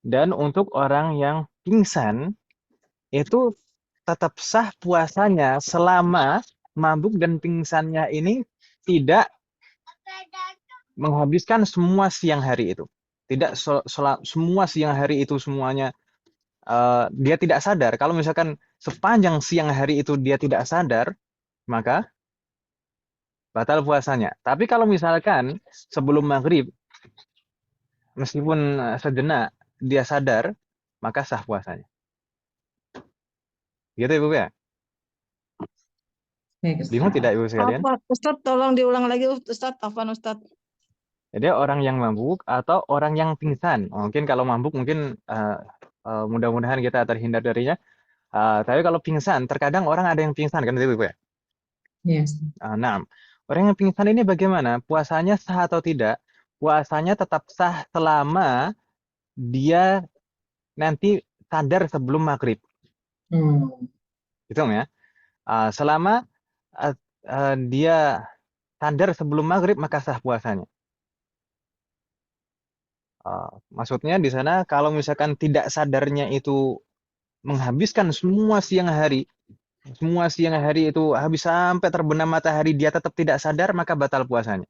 dan untuk orang yang pingsan itu tetap sah puasanya selama mabuk dan pingsannya ini tidak menghabiskan semua siang hari itu. Tidak semua siang hari itu semuanya dia tidak sadar. Kalau misalkan sepanjang siang hari itu dia tidak sadar, maka batal puasanya. Tapi kalau misalkan sebelum maghrib, meskipun sejenak dia sadar, maka sah puasanya. Gitu Ibu ya? Baik, Ustaz. Bingung tidak Ibu sekalian? Apa? Ustaz, tolong diulang lagi, Ustaz. Afwan, Ustaz. Jadi orang yang mabuk atau orang yang pingsan. Mungkin kalau mabuk mungkin mudah-mudahan kita terhindar darinya. Tapi kalau pingsan, terkadang orang ada yang pingsan kan Ibu ya? Yes. Nah, orang yang pingsan ini bagaimana? Puasanya sah atau tidak? Puasanya tetap sah selama dia nanti sadar sebelum maghrib. Gitu ya. Selama dia sadar sebelum maghrib maka sah puasanya. Maksudnya di sana kalau misalkan tidak sadarnya itu menghabiskan semua siang hari itu habis sampai terbenam matahari dia tetap tidak sadar maka batal puasanya.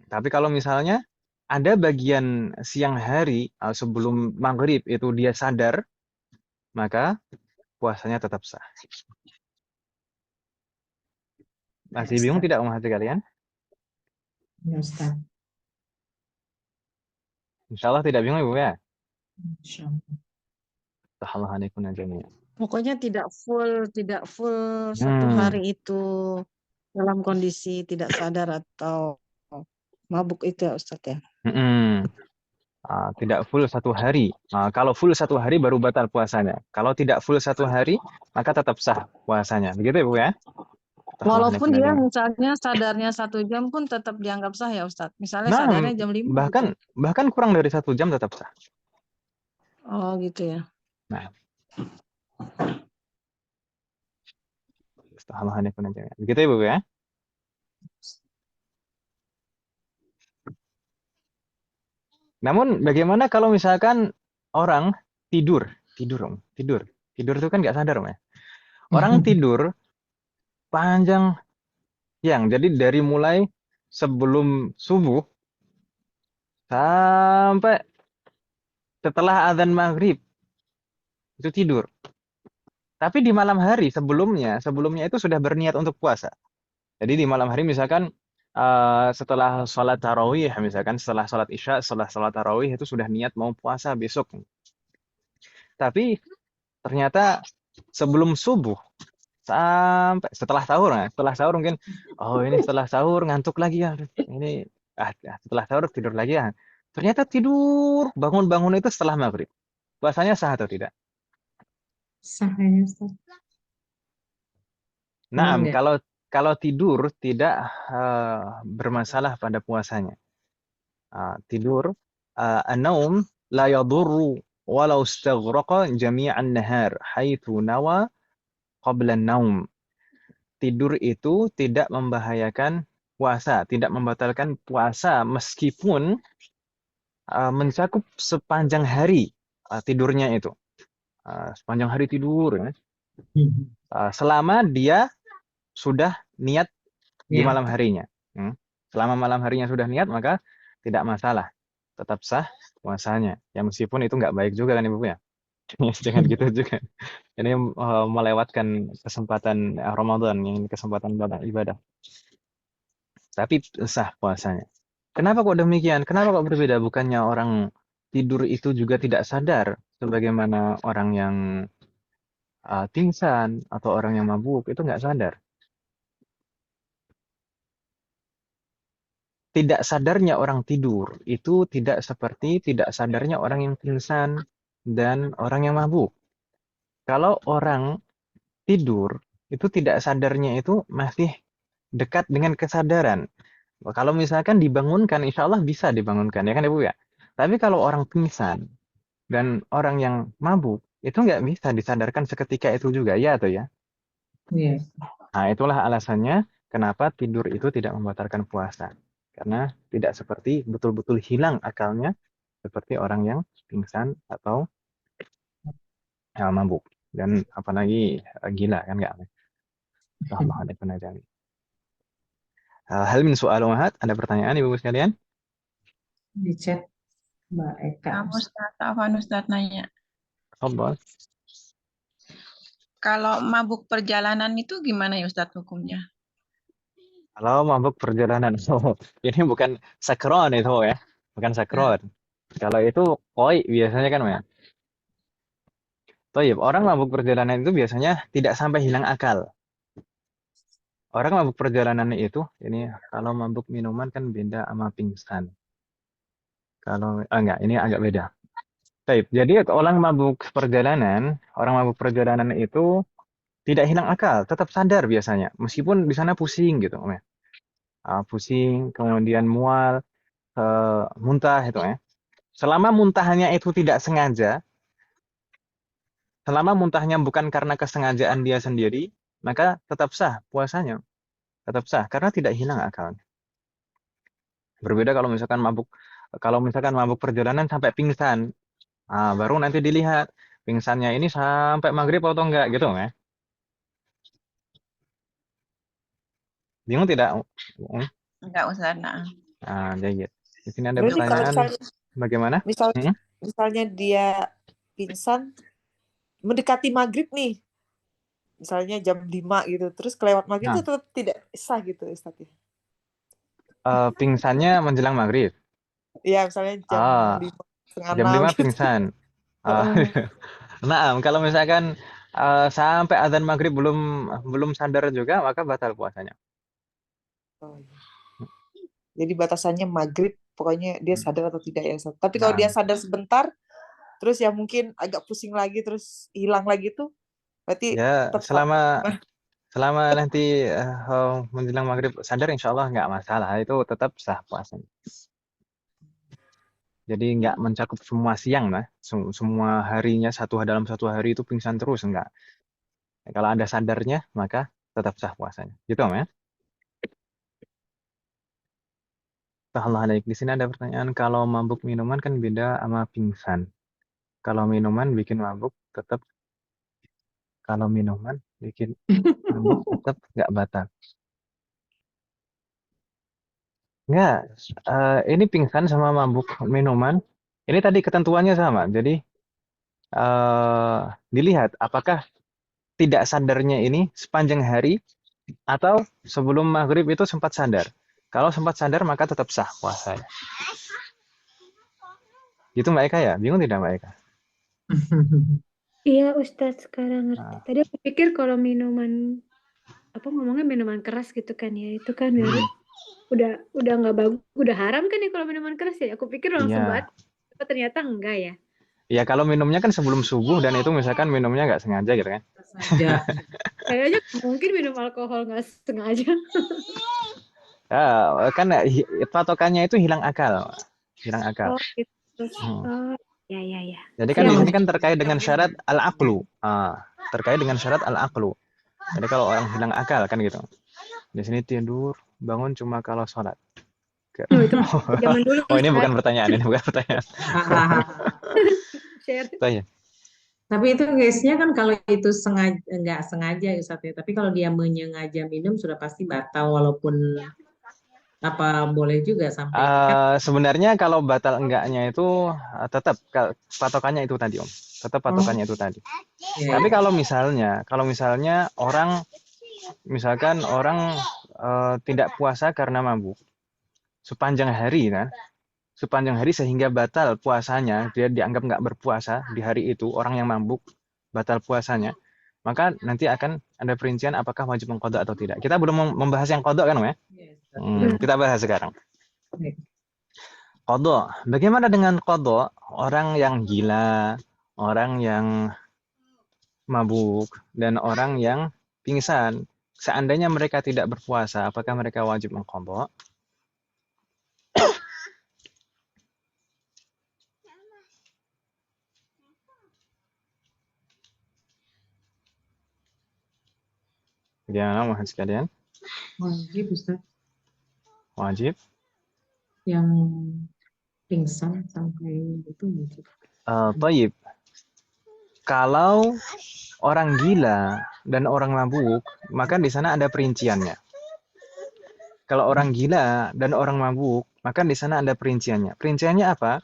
Tapi kalau misalnya ada bagian siang hari sebelum maghrib itu dia sadar maka puasanya tetap sah. Masih bingung tidak umat sekalian? Ya, Ustaz. Insya Allah tidak bingung Ibu ya. Insya Allah. Tahallahu jami'an. Pokoknya tidak full satu hari itu dalam kondisi tidak sadar atau mabuk itu ya, Ustaz ya. Tidak full 1 hari. Kalau full 1 hari baru batal puasanya. Kalau tidak full 1 hari, maka tetap sah puasanya. Begitu ya, Bu ya? Walaupun dia Nah, misalnya sadarnya 1 jam pun tetap dianggap sah ya Ustadz. Misalnya sadarnya jam 5 gitu. bahkan kurang dari 1 jam tetap sah. Oh gitu ya. Nah, begitu ya, Bu ya? Namun bagaimana kalau misalkan orang tidur, tidur itu kan nggak sadar, Om, ya? Orang tidur panjang siang, jadi dari mulai sebelum subuh sampai setelah azan maghrib itu tidur. Tapi di malam hari sebelumnya itu sudah berniat untuk puasa. Jadi di malam hari misalkan setelah sholat tarawih, misalkan setelah sholat isya, setelah sholat tarawih itu sudah niat mau puasa besok. Tapi ternyata sebelum subuh sampai setelah sahur mungkin, oh ini setelah sahur ngantuk lagi ya, ini setelah sahur tidur lagi ya. Ternyata tidur bangun itu setelah maghrib. Puasanya sah atau tidak? Sah kayaknya Ustaz. Nah, Benar nggak? kalau tidur tidak bermasalah pada puasanya. Tidur an-naum la yadurru walau istaghraqa jami'an nahar haitsu nawa qabla an-naum. Tidur itu tidak membahayakan puasa, tidak membatalkan puasa meskipun mencakup sepanjang hari tidurnya itu. Sepanjang hari tidur ya. Selama dia sudah niat di Ya. malam harinya. Selama malam harinya sudah niat, maka tidak masalah. Tetap sah puasanya. Ya meskipun itu nggak baik juga kan Ibu ya. Jangan gitu juga. Ini melewatkan kesempatan Ramadan, yang kesempatan ibadah. Tapi sah puasanya. Kenapa kok demikian? Kenapa kok berbeda? Bukannya orang tidur itu juga tidak sadar, sebagaimana orang yang pingsan atau orang yang mabuk itu nggak sadar. Tidak sadarnya orang tidur itu tidak seperti tidak sadarnya orang yang pingsan dan orang yang mabuk. Kalau orang tidur itu tidak sadarnya itu masih dekat dengan kesadaran. Kalau misalkan dibangunkan, insya Allah bisa dibangunkan, ya kan Ibu ya. Tapi kalau orang pingsan dan orang yang mabuk itu nggak bisa disadarkan seketika itu juga, ya atau ya. Iya. Nah, itulah alasannya kenapa tidur itu tidak membatalkan puasa. Karena tidak seperti betul-betul hilang akalnya seperti orang yang pingsan atau mabuk. Dan apalagi gila kan nggak. Hal min soal umat, ada pertanyaan Ibu sekalian? Di chat Mbak Eka. Kamu Ustadz, Afwan Ustadz nanya. Tafadhol. Kalau mabuk perjalanan itu gimana ya Ustadz hukumnya? Kalau mabuk perjalanan, ini bukan sakron itu ya, bukan sakron. Kalau itu koi biasanya kan ya. Toyib, orang mabuk perjalanan itu biasanya tidak sampai hilang akal. Orang mabuk perjalanan itu, ini kalau mabuk minuman kan beda sama pingsan. Kalau enggak, ini agak beda. Baik, jadi orang mabuk perjalanan itu tidak hilang akal, tetap sadar biasanya, meskipun di sana pusing gitu, ya. Pusing, kemudian mual, muntah itu ya. Selama muntahnya itu tidak sengaja, selama muntahnya bukan karena kesengajaan dia sendiri, maka tetap sah puasanya, tetap sah karena tidak hilang akalnya. Berbeda kalau misalkan mabuk perjalanan sampai pingsan, baru nanti dilihat pingsannya ini sampai maghrib atau enggak gitu ya. Bingung tidak? Enggak Ustadz. Nah. Jadi di sini ada Berarti kalau pertanyaan, misalnya, bagaimana? misalnya dia pingsan mendekati maghrib nih, misalnya jam 5 gitu, terus kelewat maghrib itu tetap tidak sah gitu Ustaz ya? Pingsannya menjelang maghrib. Iya, misalnya jam 5, setengah Jam 6 5 gitu. pingsan. Nah, kalau misalkan sampai azan maghrib belum sadar juga, maka batal puasanya. Oh, iya. Jadi batasannya maghrib pokoknya dia sadar atau tidak ya Ustaz. Tapi kalau dia sadar sebentar, terus ya mungkin agak pusing lagi, terus hilang lagi tuh, berarti Ya, tetap selama nanti menjelang maghrib sadar, insya Allah nggak masalah, itu tetap sah puasanya. Jadi nggak mencakup semua siang lah, semua harinya dalam satu hari itu pingsan terus, enggak. Kalau ada sadarnya, maka tetap sah puasanya. Gitu, Om ya? Allah alaik. Di sini ada pertanyaan, kalau mabuk minuman kan beda sama pingsan. Kalau minuman bikin mabuk tetap nggak batal. Nggak, ini pingsan sama mabuk minuman. Ini tadi ketentuannya sama. Jadi dilihat apakah tidak sadarnya ini sepanjang hari atau sebelum maghrib itu sempat sadar. Kalau sempat sadar maka tetap sah puasanya. Gitu Mbak Eka ya? Bingung tidak Mbak Eka? Iya Ustadz, sekarang ngerti. Nah, Tadi aku pikir kalau minuman ngomongnya minuman keras gitu kan ya, itu kan berarti udah nggak bagus, udah haram kan ya kalau minuman keras ya. Aku pikir langsung iya. batal, ternyata enggak ya. Ya kalau minumnya kan sebelum subuh dan itu misalkan minumnya nggak sengaja gitu kan? Sengaja. Kayaknya mungkin minum alkohol nggak sengaja. Kan patokannya itu hilang akal. Oh gitu. Hmm. Oh ya. Jadi kan di Siap. sini kan terkait dengan syarat al-aqlu. Terkait dengan syarat al-aqlu. Jadi kalau orang hilang akal kan gitu. Di sini tidur, bangun cuma kalau sholat. Oh, itu zaman dulu. Oh ini Ustadz. bukan pertanyaan, ini bukan pertanyaan. Share. Tanya. Tapi itu case-nya kan kalau itu nggak sengaja Ustaz ya. Tapi kalau dia menyengaja minum sudah pasti batal, walaupun apa boleh juga sampai Sebenarnya kalau batal enggaknya itu tetap patokannya itu tadi Om. Tetap patokannya itu tadi. ya. Tapi kalau misalnya orang tidak puasa karena mabuk sepanjang hari kan, sepanjang hari sehingga batal puasanya, dia dianggap nggak berpuasa di hari itu, orang yang mabuk batal puasanya, maka nanti akan ada perincian apakah wajib mengqadha atau tidak. Kita belum membahas yang qadha kan Om ya? Kita bahas sekarang. Qadha. Bagaimana dengan qadha? Orang yang gila, orang yang mabuk, dan orang yang pingsan. Seandainya mereka tidak berpuasa, apakah mereka wajib mengqadha? Bagaimana mohon sekalian? Wajib Ustaz. Wajib. Yang pingsan sampai itu wajib. Thayyib. Kalau orang gila dan orang mabuk, maka di sana ada perinciannya. Kalau orang gila dan orang mabuk, maka di sana ada perinciannya. Perinciannya apa?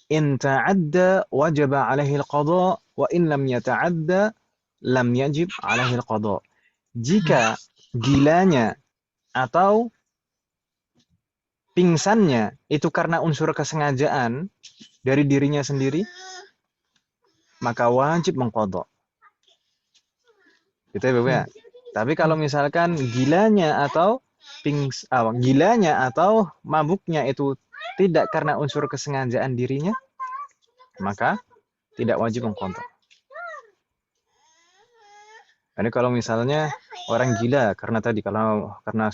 In ta'adda wajaba alaihi al-qadha wa in lam yata'adda lam yajib alaihi al-qadha. Jika gilanya atau pingsannya itu karena unsur kesengajaan dari dirinya sendiri, maka wajib mengqadha. Gitu ya Bapak ya. Tapi kalau misalkan gilanya atau mabuknya itu tidak karena unsur kesengajaan dirinya, maka tidak wajib mengqadha. Jadi kalau misalnya orang gila karena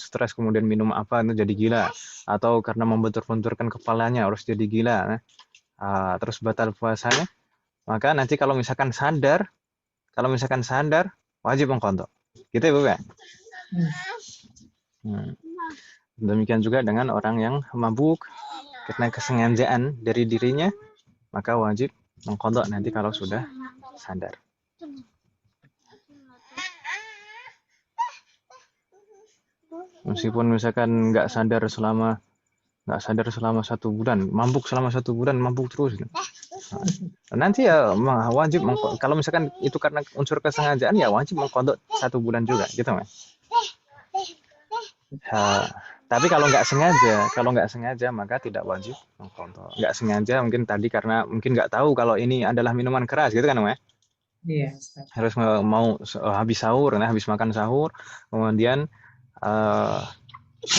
stres kemudian minum apa itu jadi gila, atau karena membentur-benturkan kepalanya harus jadi gila, terus batal puasanya, maka nanti kalau misalkan sadar wajib mengqadha. Gitu ya Bapak? Demikian juga dengan orang yang mabuk karena kesengajaan dari dirinya, maka wajib mengqadha nanti kalau sudah sadar. Meskipun misalkan nggak sadar selama 1 bulan, mabuk selama 1 bulan, mabuk terus. Nanti ya wajib kalau misalkan itu karena unsur kesengajaan, ya wajib mengqadha 1 bulan juga, gitu Mas. Tapi kalau nggak sengaja maka tidak wajib mengqadha. Nggak sengaja mungkin tadi karena mungkin nggak tahu kalau ini adalah minuman keras, gitu kan Mas? Iya. Harus mau habis makan sahur, kemudian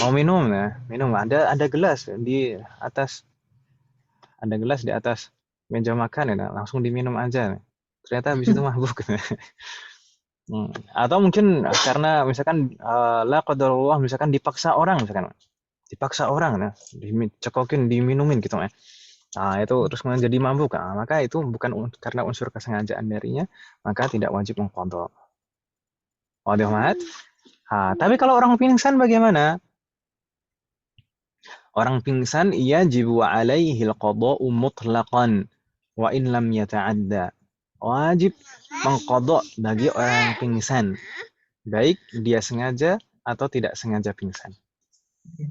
Mau minum ya? Minum. Ada gelas di atas. Ada gelas di atas meja makan ya. Langsung diminum aja. Ternyata habis itu mabuk. Atau mungkin karena misalkan la qadarullah misalkan dipaksa orang misalkan. Dipaksa orang nah, dicekokin, diminumin gitu ya. Nah, itu terus kemudian jadi mabuk. Nah, maka itu bukan karena unsur kesengajaan darinya, maka tidak wajib mengqadha. Wadah mat? Tapi kalau orang pingsan bagaimana? Orang pingsan yajibu alaihi al-qada'u mutlaqan wa in lam yata'adda. Wajib mengqadha bagi orang pingsan, baik dia sengaja atau tidak sengaja pingsan.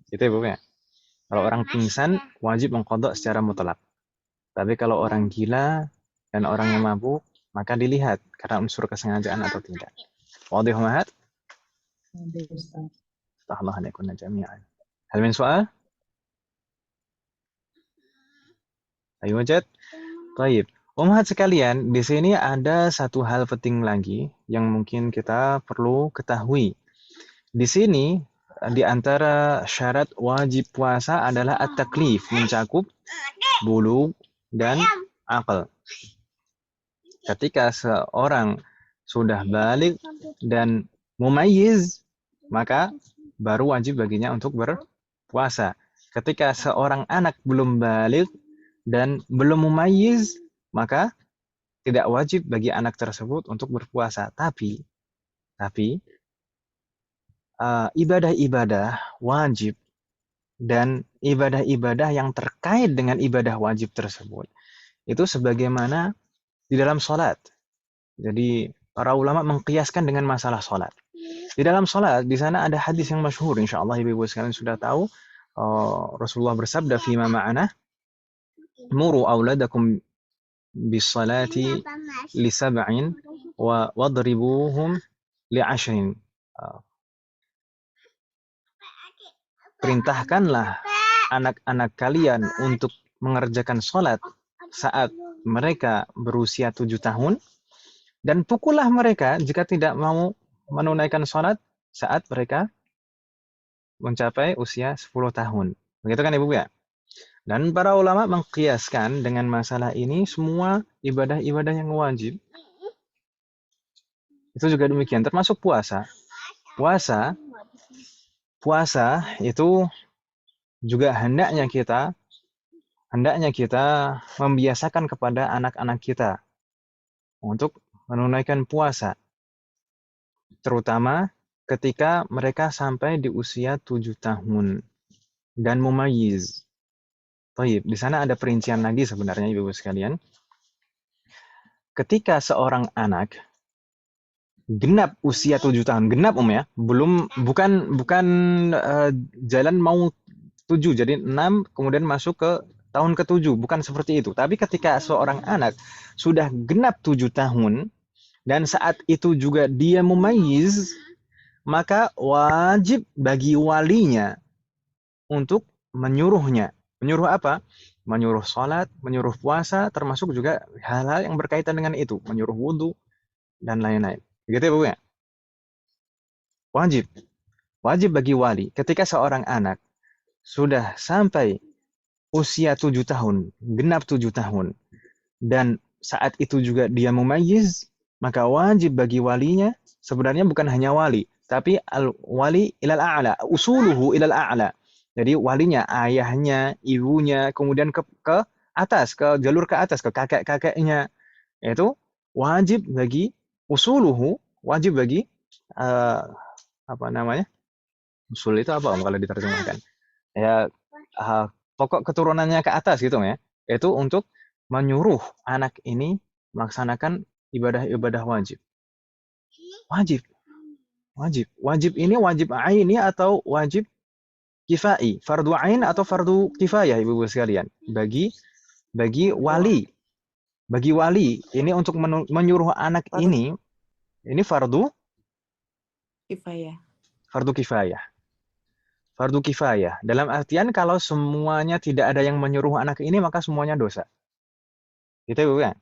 Itu ya, Bu ya. Kalau orang pingsan wajib mengqadha secara mutlak. Tapi kalau orang gila dan orang yang mabuk, maka dilihat karena unsur kesengajaan atau tidak. Wadih mahat? Allah alaikum jami'an. Hal min soal? Ayo wajad. Baik. Umat sekalian, di sini ada satu hal penting lagi yang mungkin kita perlu ketahui. Di sini di antara syarat wajib puasa adalah at-taklif, mencakup bulugh dan akal. Ketika seorang sudah balik dan mumayyiz, maka baru wajib baginya untuk berpuasa. Ketika seorang anak belum balik dan belum mumayyiz, maka tidak wajib bagi anak tersebut untuk berpuasa. Tapi ibadah-ibadah wajib dan ibadah-ibadah yang terkait dengan ibadah wajib tersebut itu sebagaimana di dalam sholat. Jadi para ulama mengkiaskan dengan masalah sholat. Di dalam sholat, di sana ada hadis yang masyhur, insyaallah ibu-ibu sekalian sudah tahu. Rasulullah bersabda, "Fima ma'ana muru auladakum bis-salati li sab'in wa wadribuhum li 'ashrin." Perintahkanlah anak-anak kalian untuk mengerjakan sholat saat mereka berusia 7 tahun, dan pukullah mereka jika tidak mau menunaikan sholat saat mereka mencapai usia 10 tahun. Begitu kan Ibu ya? Dan para ulama mengkiaskan dengan masalah ini semua ibadah-ibadah yang wajib. Itu juga demikian, termasuk puasa. Puasa itu juga hendaknya kita membiasakan kepada anak-anak kita untuk menunaikan puasa. Terutama ketika mereka sampai di usia 7 tahun dan mumayyiz. Baik, di sana ada perincian lagi sebenarnya Ibu-ibu sekalian. Ketika seorang anak genap usia 7 tahun, genap ya, bukan jalan mau 7, jadi 6 kemudian masuk ke tahun ke-7, bukan seperti itu. Tapi ketika seorang anak sudah genap 7 tahun dan saat itu juga dia mumayyiz, maka wajib bagi walinya untuk menyuruhnya. Menyuruh apa? Menyuruh sholat, menyuruh puasa, termasuk juga hal-hal yang berkaitan dengan itu. Menyuruh wudhu, dan lain-lain. Begitu ya Bu ya? Wajib bagi wali. Ketika seorang anak sudah sampai usia 7 tahun, genap 7 tahun, dan saat itu juga dia mumayyiz, maka wajib bagi walinya, sebenarnya bukan hanya wali, tapi al-wali ilal a'la, usuluhu ilal a'la. Jadi walinya, ayahnya, ibunya, kemudian ke atas, ke jalur ke atas, ke kakek-kakeknya. Itu wajib bagi usuluhu, wajib bagi apa namanya? Usul itu apa kalau diterjemahkan? Ya, pokok keturunannya ke atas gitu ya. Itu untuk menyuruh anak ini melaksanakan ibadah-ibadah wajib. Wajib ini wajib aini atau wajib kifai, fardu ain atau fardu kifayah Ibu-ibu sekalian. Bagi wali. Bagi wali ini untuk menyuruh anak ini fardu Kifayah. Fardu kifayah. Dalam artian kalau semuanya tidak ada yang menyuruh anak ini, maka semuanya dosa. Gitu Ibu kan?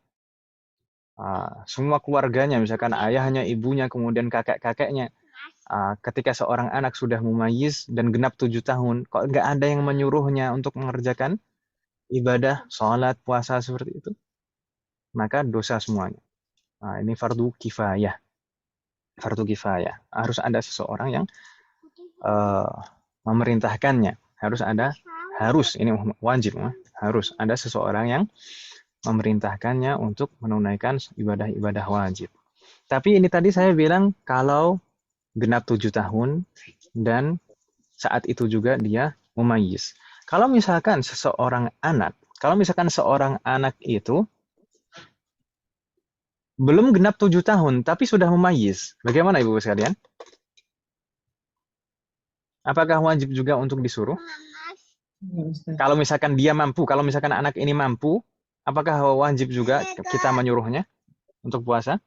Semua keluarganya, misalkan ayahnya, ibunya, kemudian kakek-kakeknya, ketika seorang anak sudah mumayyiz dan genap 7 tahun, kok nggak ada yang menyuruhnya untuk mengerjakan ibadah, sholat, puasa seperti itu, maka dosa semuanya. Ini fardu kifayah. Fardu kifayah. Harus ada seseorang yang memerintahkannya. Harus, ini wajib, harus ada seseorang yang memerintahkannya untuk menunaikan ibadah-ibadah wajib. Tapi ini tadi saya bilang kalau genap 7 tahun dan saat itu juga dia mumayyiz. Kalau misalkan seorang anak itu belum genap 7 tahun tapi sudah mumayyiz, bagaimana Ibu sekalian? Apakah wajib juga untuk disuruh? Ya, Ustaz. Kalau misalkan dia mampu, kalau misalkan anak ini mampu, apakah wajib juga kita menyuruhnya untuk puasa?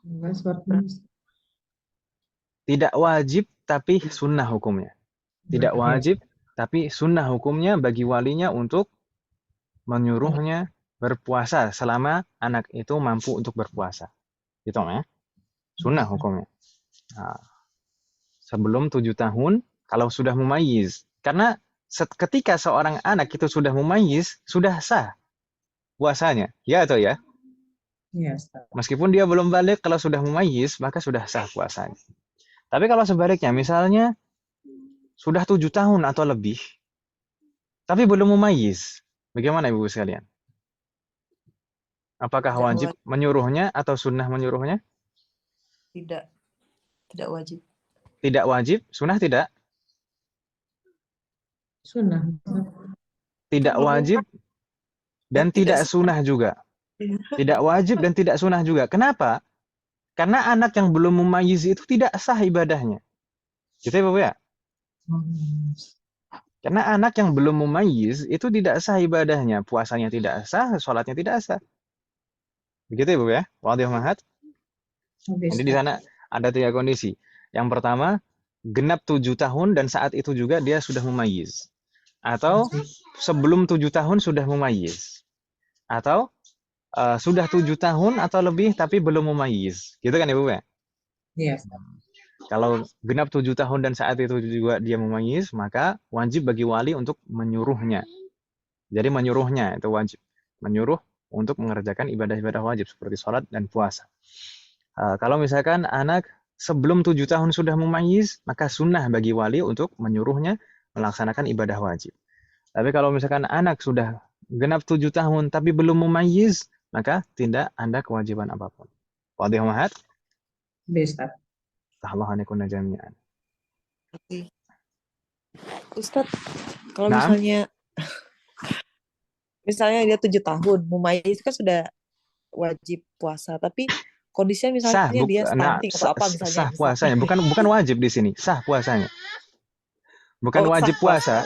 Enggak, seperti Tidak wajib, tapi sunnah hukumnya. Tidak wajib, tapi sunnah hukumnya bagi walinya untuk menyuruhnya berpuasa selama anak itu mampu untuk berpuasa. Gitu ya. Sunnah hukumnya. Sebelum 7 tahun, kalau sudah mumayyiz. Karena ketika seorang anak itu sudah mumayyiz, sudah sah puasanya. Ya atau ya? ya, Ustaz. Meskipun dia belum balik, kalau sudah mumayyiz, maka sudah sah puasanya. Tapi kalau sebaliknya, misalnya sudah 7 tahun atau lebih, tapi belum mumayyiz, bagaimana Ibu sekalian? Apakah Tidak wajib menyuruhnya atau sunnah menyuruhnya? Tidak wajib. Tidak wajib, sunnah tidak? Sunnah. Tidak wajib dan tidak sunnah juga. Tidak wajib dan tidak sunnah juga. Kenapa? Karena anak yang belum mumayyiz itu tidak sah ibadahnya. Gitu ya Bapak ya? Karena anak yang belum mumayyiz itu tidak sah ibadahnya. Puasanya tidak sah, sholatnya tidak sah. Begitu ya Bapak ya? Wadih mahat. Jadi di sana ada 3 kondisi. Yang pertama, genap 7 tahun dan saat itu juga dia sudah mumayyiz. Atau sebelum 7 tahun sudah mumayyiz. Atau sudah 7 tahun atau lebih tapi belum mumayyiz. Gitu kan ya Bu ya? Iya. Kalau genap 7 tahun dan saat itu juga dia mumayyiz, maka wajib bagi wali untuk menyuruhnya. Jadi menyuruhnya itu wajib. Menyuruh untuk mengerjakan ibadah-ibadah wajib seperti sholat dan puasa. Kalau misalkan anak sebelum 7 tahun sudah mumayyiz, maka sunnah bagi wali untuk menyuruhnya melaksanakan ibadah wajib. Tapi kalau misalkan anak sudah genap 7 tahun tapi belum mumayyiz, maka tidak ada kewajiban apapun. Wadih mahat? Ustaz. Allah anekuna jami'an. Ustadz, kalau Nah. misalnya dia 7 tahun, mumayyiz kan sudah wajib puasa, tapi kondisinya misalnya dia stunting atau apa misalnya. Sah puasanya, bukan wajib di sini, sah puasanya. Bukan wajib puasa.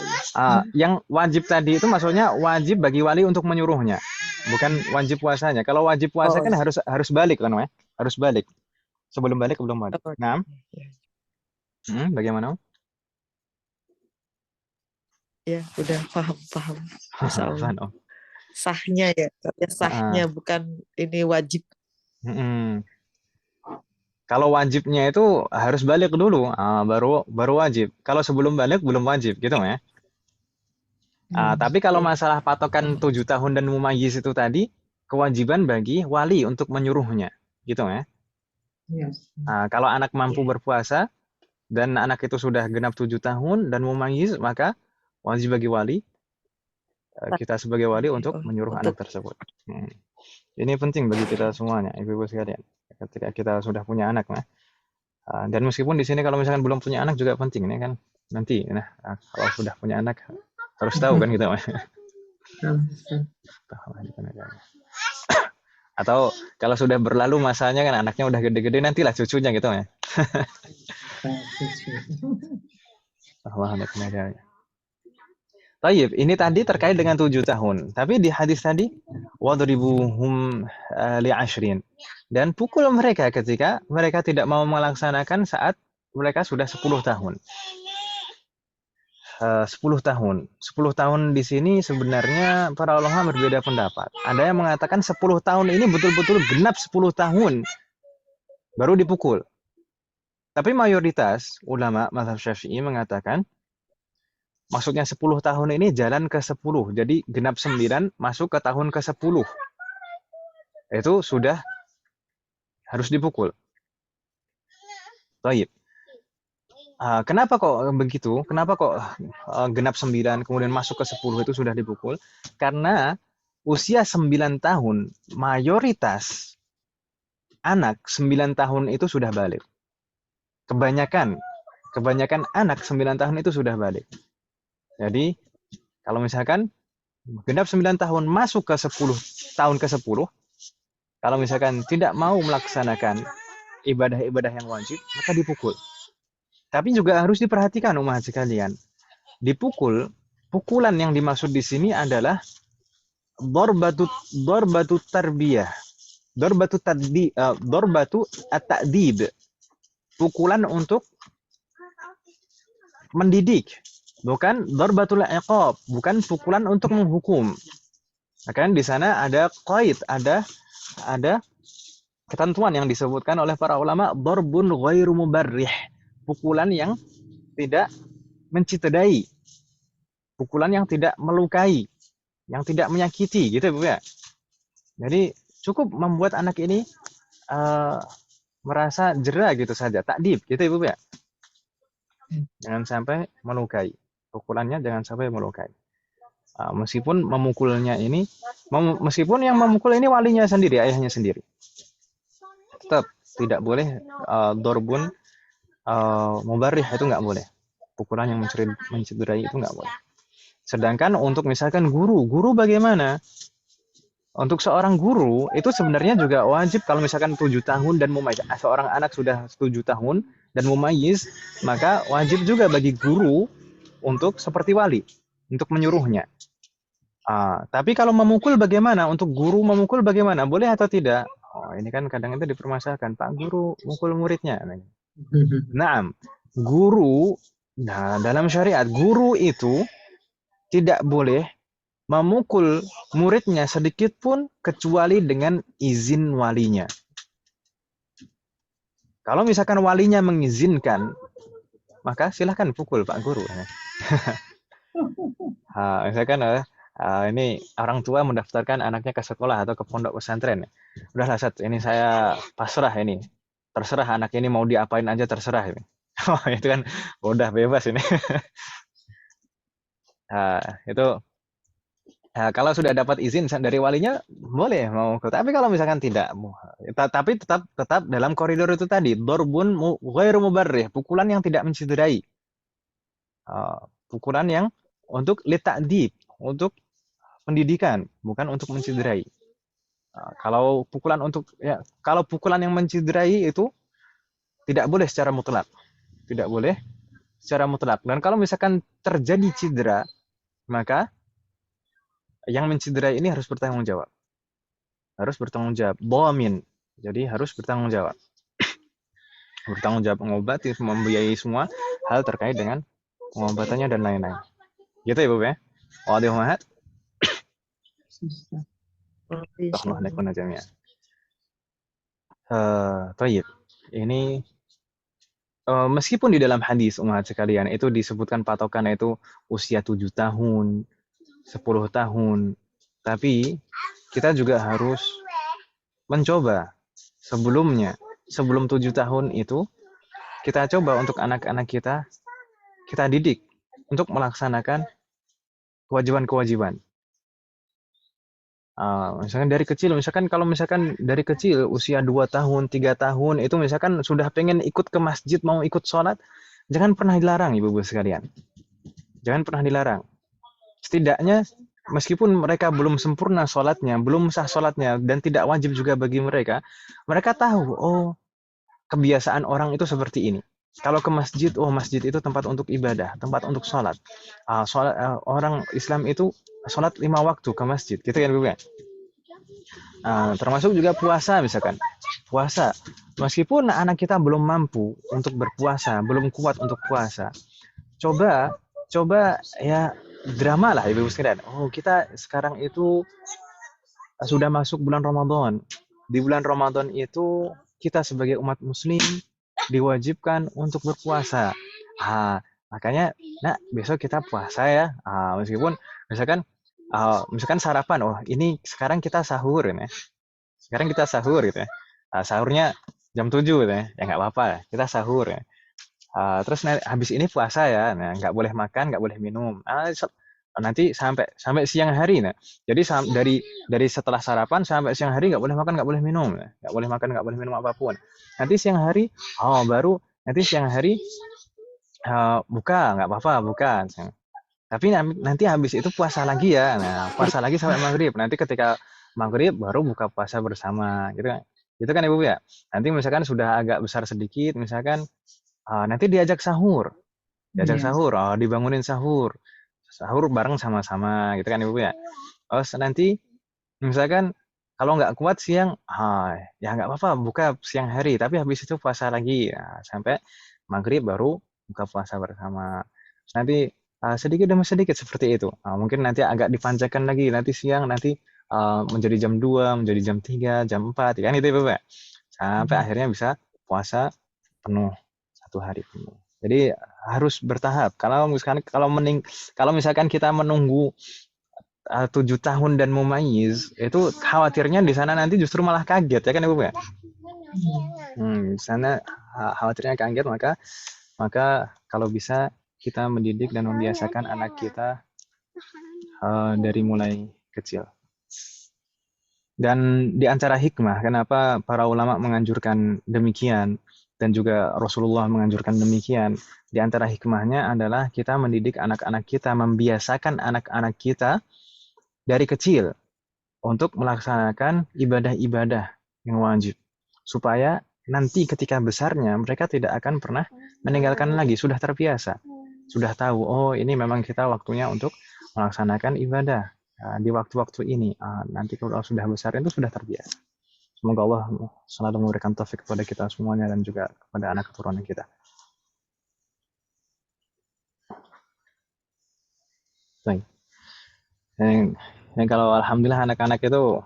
Yang wajib tadi itu maksudnya wajib bagi wali untuk menyuruhnya, bukan wajib puasanya. Kalau wajib puasa kan harus balik kan, harus balik. Sebelum balik belum wajib. Nah, bagaimana? Ya, udah paham. Paham. Sahnya ya, sahnya bukan ini wajib. Kalau wajibnya itu harus balik dulu, baru wajib. Kalau sebelum balik belum wajib, gitu ya. Tapi kalau masalah patokan 7 tahun dan mumayyiz itu tadi, kewajiban bagi wali untuk menyuruhnya, gitu ya. Kalau anak mampu berpuasa dan anak itu sudah genap 7 tahun dan mumayyiz, maka wajib bagi wali, kita sebagai wali untuk menyuruh anak tersebut. Ini penting bagi kita semuanya, ibu-ibu sekalian. Ketika kita sudah punya anak, dan meskipun di sini kalau misalkan belum punya anak juga penting, ini kan nanti, kalau sudah punya anak harus tahu kan gitu. Atau kalau sudah berlalu masanya kan anaknya udah gede-gede, nantilah cucunya gitu ya. Tayyib, ini tadi terkait dengan 7 tahun. Tapi di hadis tadi, wadribuhum li'ashrin. Dan pukul mereka ketika mereka tidak mau melaksanakan saat mereka sudah 10 tahun. 10 tahun. 10 tahun di sini sebenarnya para ulama berbeda pendapat. Ada yang mengatakan 10 tahun ini betul-betul genap 10 tahun baru dipukul. Tapi mayoritas ulama mazhab Syafi'i mengatakan maksudnya 10 tahun ini jalan ke 10. Jadi genap 9 masuk ke tahun ke 10. Itu sudah harus dipukul. Baik. Kenapa kok begitu? Kenapa kok genap 9 kemudian masuk ke 10 itu sudah dipukul? Karena usia 9 tahun mayoritas anak 9 tahun itu sudah balik. Kebanyakan anak 9 tahun itu sudah balik. Jadi kalau misalkan genap 9 tahun masuk ke 10 tahun ke 10, kalau misalkan tidak mau melaksanakan ibadah-ibadah yang wajib, maka dipukul. Tapi juga harus diperhatikan umat sekalian. Pukulan yang dimaksud di sini adalah darbatu tarbiyah. Darbatu at-ta'dib. Pukulan untuk mendidik. Bukan darbatul iqab, bukan pukulan untuk menghukum. Maka di sana ada qaid, ada ketentuan yang disebutkan oleh para ulama, darbun ghairu mubarrih. Pukulan yang tidak mencederai, pukulan yang tidak melukai, yang tidak menyakiti, gitu Bu ya. Jadi cukup membuat anak ini merasa jera gitu saja, takdib, gitu Bu ya. Jangan sampai melukai, pukulannya jangan sampai melukai. Meskipun memukulnya ini, meskipun yang memukul ini walinya sendiri, ayahnya sendiri, tetap tidak boleh dorbun mubarrih, itu nggak boleh. Pukulan yang mencederai itu nggak boleh. Sedangkan untuk misalkan guru bagaimana? Untuk seorang guru itu sebenarnya juga wajib kalau misalkan 7 tahun dan seorang anak sudah 7 tahun dan mumayyiz, maka wajib juga bagi guru untuk seperti wali, untuk menyuruhnya. Tapi kalau memukul bagaimana? Untuk guru memukul bagaimana? Boleh atau tidak? Ini kan kadang itu dipermasalahkan, Pak Guru mukul muridnya. Naam, guru, dalam syariat guru itu tidak boleh memukul muridnya sedikit pun kecuali dengan izin walinya. Kalau misalkan walinya mengizinkan, maka silahkan pukul Pak Guru. Misalkan ini orang tua mendaftarkan anaknya ke sekolah atau ke pondok pesantren. Udahlah Sat, ini saya pasrah ini. Terserah anak ini mau diapain aja terserah ini. Itu kan udah bebas ini. Itu kalau sudah dapat izin dari walinya boleh mau. Tapi kalau misalkan tidak, tapi tetap dalam koridor itu tadi, darbun ghairu mubarrih, pukulan yang tidak mencederai. Pukulan yang untuk lita'dib, untuk pendidikan, bukan untuk mencederai. Kalau pukulan yang mencederai itu tidak boleh secara mutlak. Tidak boleh secara mutlak. Dan kalau misalkan terjadi cedera, maka yang mencederai ini harus bertanggung jawab. Harus bertanggung jawab. Dhamin. Jadi harus bertanggung jawab. Bertanggung jawab mengobati, membiayai semua hal terkait dengan pengobatannya dan lain-lain. Gitu ya, Bu ya? Wadih Mahat. Assalamualaikum jami'an. Tayyib. Ini meskipun di dalam hadis umat sekalian itu disebutkan patokan itu usia 7 tahun, 10 tahun, tapi kita juga harus mencoba sebelum 7 tahun itu kita coba untuk anak-anak kita didik untuk melaksanakan kewajiban-kewajiban. Misalkan dari kecil, kalau misalkan dari kecil usia 2 tahun, 3 tahun itu misalkan sudah pengen ikut ke masjid, mau ikut sholat, jangan pernah dilarang ibu-ibu sekalian. Jangan pernah dilarang. Setidaknya meskipun mereka belum sempurna sholatnya, belum sah sholatnya dan tidak wajib juga bagi mereka tahu, oh kebiasaan orang itu seperti ini. Kalau ke masjid, oh masjid itu tempat untuk ibadah, tempat untuk sholat. Orang Islam itu sholat 5 waktu ke masjid, gitu kan Bu ya? Termasuk juga puasa misalkan. Puasa, meskipun anak kita belum mampu untuk berpuasa, belum kuat untuk puasa, coba ya drama lah ibu sekalian. Oh kita sekarang itu sudah masuk bulan Ramadan. Di bulan Ramadan itu kita sebagai umat muslim diwajibkan untuk berpuasa. Makanya, nak, besok kita puasa ya. Meskipun misalkan sarapan, oh ini sekarang kita sahur ya. Sekarang kita sahur gitu ya. Sahurnya jam 7 gitu ya. Ya nggak apa-apa, kita sahur ya. Terus habis ini puasa ya. Nah, nggak boleh makan, nggak boleh minum. Nanti sampai siang hari. Nah. Jadi dari setelah sarapan sampai siang hari nggak boleh makan, nggak boleh minum. Nggak boleh makan, nggak boleh minum apapun. Nanti siang hari, baru nanti siang hari buka, nggak apa-apa, buka. Tapi nanti habis itu puasa lagi ya. Nah, puasa lagi sampai maghrib. Nanti ketika maghrib baru buka puasa bersama. Gitu kan Ibu ya. Nanti misalkan sudah agak besar sedikit, misalkan nanti diajak sahur. Dibangunin sahur. Sahur bareng sama-sama, gitu kan Ibu ya. Nanti misalkan kalau nggak kuat siang, ya nggak apa-apa, buka siang hari. Tapi habis itu puasa lagi. Sampai maghrib baru buka puasa bersama. Nanti sedikit demi sedikit seperti itu. Mungkin nanti agak dipanjangkan lagi. Nanti siang, nanti menjadi jam 2, menjadi jam 3, jam 4. Kan itu Ibu ya. Sampai akhirnya bisa puasa penuh, 1 hari penuh. Jadi harus bertahap. Kalau misalkan kita menunggu 7 tahun dan mumayyiz, itu khawatirnya di sana nanti justru malah kaget ya kan Ibu ya. Di sana khawatirnya kaget, maka kalau bisa kita mendidik dan membiasakan anak kita dari mulai kecil. Dan di antara hikmah kenapa para ulama menganjurkan demikian dan juga Rasulullah menganjurkan demikian, di antara hikmahnya adalah kita mendidik anak-anak kita, membiasakan anak-anak kita dari kecil untuk melaksanakan ibadah-ibadah yang wajib, supaya nanti ketika besarnya mereka tidak akan pernah meninggalkan lagi, sudah terbiasa, sudah tahu, oh ini memang kita waktunya untuk melaksanakan ibadah di waktu-waktu ini. Nanti kalau sudah besar itu sudah terbiasa. Semoga Allah selalu memberikan taufik kepada kita semuanya dan juga kepada anak keturunan kita. Baik. Yang kalau alhamdulillah anak-anak itu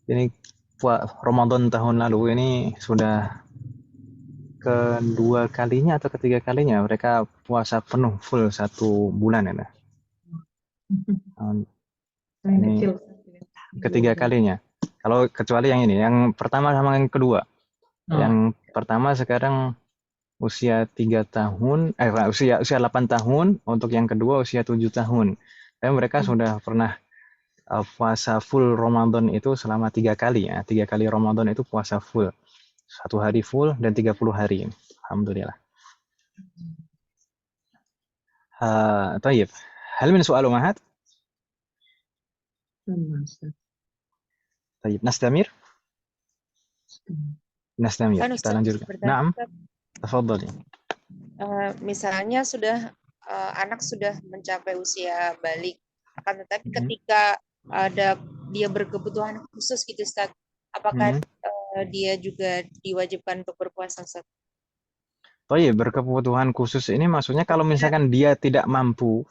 ini Ramadan tahun lalu ini sudah kedua kalinya atau ketiga kalinya mereka puasa penuh full 1 bulan ya. Ini ketiga kalinya. Kalau kecuali yang ini, yang pertama sama yang kedua. Yang pertama sekarang usia 3 tahun, usia 8 tahun, untuk yang kedua usia 7 tahun. Dan mereka sudah pernah puasa full Ramadan itu selama 3 kali ya. 3 kali Ramadan itu puasa full. 1 hari full dan 30 hari. Alhamdulillah. Tayyib. Hal min soal umahat? Tayyib. Nastamir? Nastamir. Kita lanjutkan. Naam. Tafadhali. Misalnya anak sudah mencapai usia balik, akan tetapi ketika dia berkebutuhan khusus gitu Ustaz, apakah dia juga diwajibkan untuk berpuasa Ustaz? Berkebutuhan khusus ini maksudnya kalau misalkan dia tidak mampu,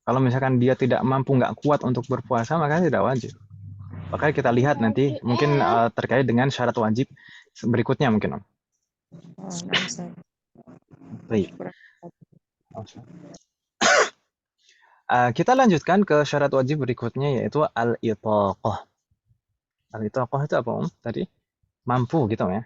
nggak kuat untuk berpuasa, maka tidak wajib. Makanya kita lihat nanti mungkin terkait dengan syarat wajib berikutnya mungkin. Baik. Kita lanjutkan ke syarat wajib berikutnya, yaitu al-itaqah. Al-itaqah itu apa tadi? Mampu gitu ya.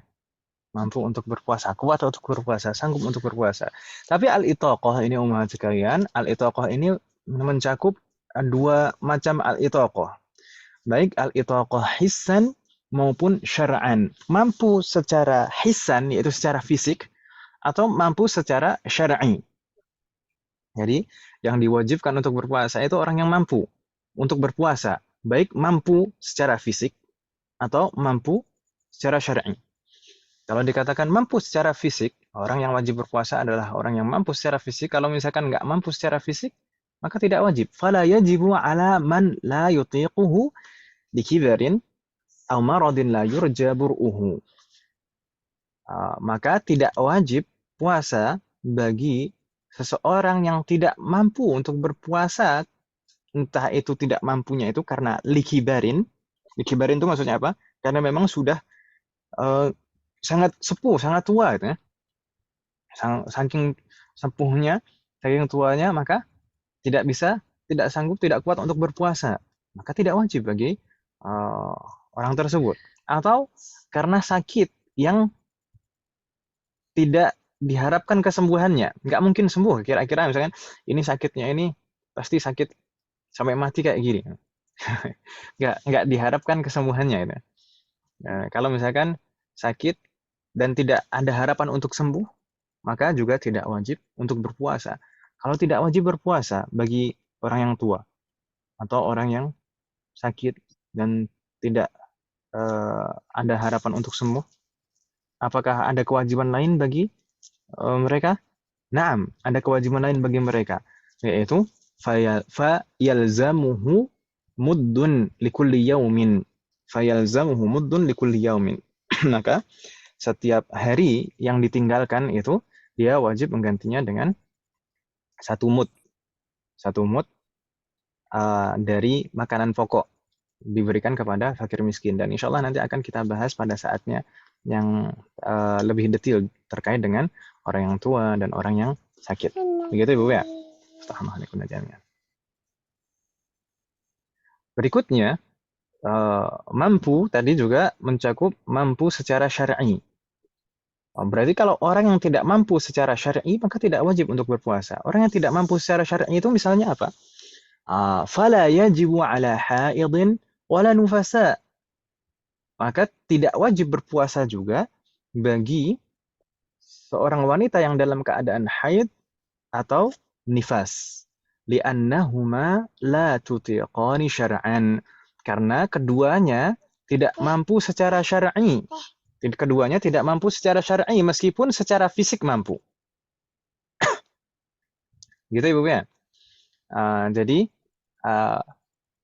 Mampu untuk berpuasa, kuat untuk berpuasa, sanggup untuk berpuasa. Tapi al-itaqah ini ummahat sekalian, al-itaqah ini mencakup 2 macam al-itaqah. Baik al-itaqah hissan maupun syar'an. Mampu secara hissan, yaitu secara fisik, atau mampu secara syar'i. Jadi, yang diwajibkan untuk berpuasa itu orang yang mampu untuk berpuasa. Baik mampu secara fisik, atau mampu secara syar'i. Kalau dikatakan mampu secara fisik, orang yang wajib berpuasa adalah orang yang mampu secara fisik. Kalau misalkan nggak mampu secara fisik, maka tidak wajib. Fala yajibu ala man la yutiquhu likibarin aw maradin la yurja bur'uhu. Maka tidak wajib puasa bagi seseorang yang tidak mampu untuk berpuasa, entah itu tidak mampunya itu karena likibarin. Likibarin itu maksudnya apa? Karena memang sudah sangat sepuh, sangat tua gitu ya. Saking sepuhnya, saking tuanya, maka tidak sanggup, tidak kuat untuk berpuasa. Maka tidak wajib bagi orang tersebut. Atau karena sakit yang tidak diharapkan kesembuhannya. Nggak mungkin sembuh. Kira-kira misalkan ini sakitnya ini pasti sakit sampai mati kayak gini. Nggak diharapkan kesembuhannya. Gitu. Nah, kalau misalkan sakit dan tidak ada harapan untuk sembuh, maka juga tidak wajib untuk berpuasa. Kalau tidak wajib berpuasa bagi orang yang tua atau orang yang sakit dan tidak ada harapan untuk sembuh, apakah ada kewajiban lain bagi mereka? Naam, ada kewajiban lain bagi mereka, yaitu fayalzamuhu muddun likulli yaumin. Fayalzamuhu muddun likulli yaumin. Maka setiap hari yang ditinggalkan itu dia wajib menggantinya dengan satu mud dari makanan pokok diberikan kepada fakir miskin. Dan insya Allah nanti akan kita bahas pada saatnya yang lebih detail terkait dengan orang yang tua dan orang yang sakit. Begitu Ibu ya? Berikutnya, mampu tadi juga mencakup mampu secara syar'i. Berarti kalau orang yang tidak mampu secara syar'i maka tidak wajib untuk berpuasa. Orang yang tidak mampu secara syar'i itu misalnya apa? Fala yajibu ala haidin wala nufasa. Maka tidak wajib berpuasa juga bagi seorang wanita yang dalam keadaan haid atau nifas. Li'annahuma la tutiqani syar'an. Karena keduanya tidak mampu secara syar'i. Keduanya tidak mampu secara syar'i meskipun secara fisik mampu. Gitu Ibu ya. Jadi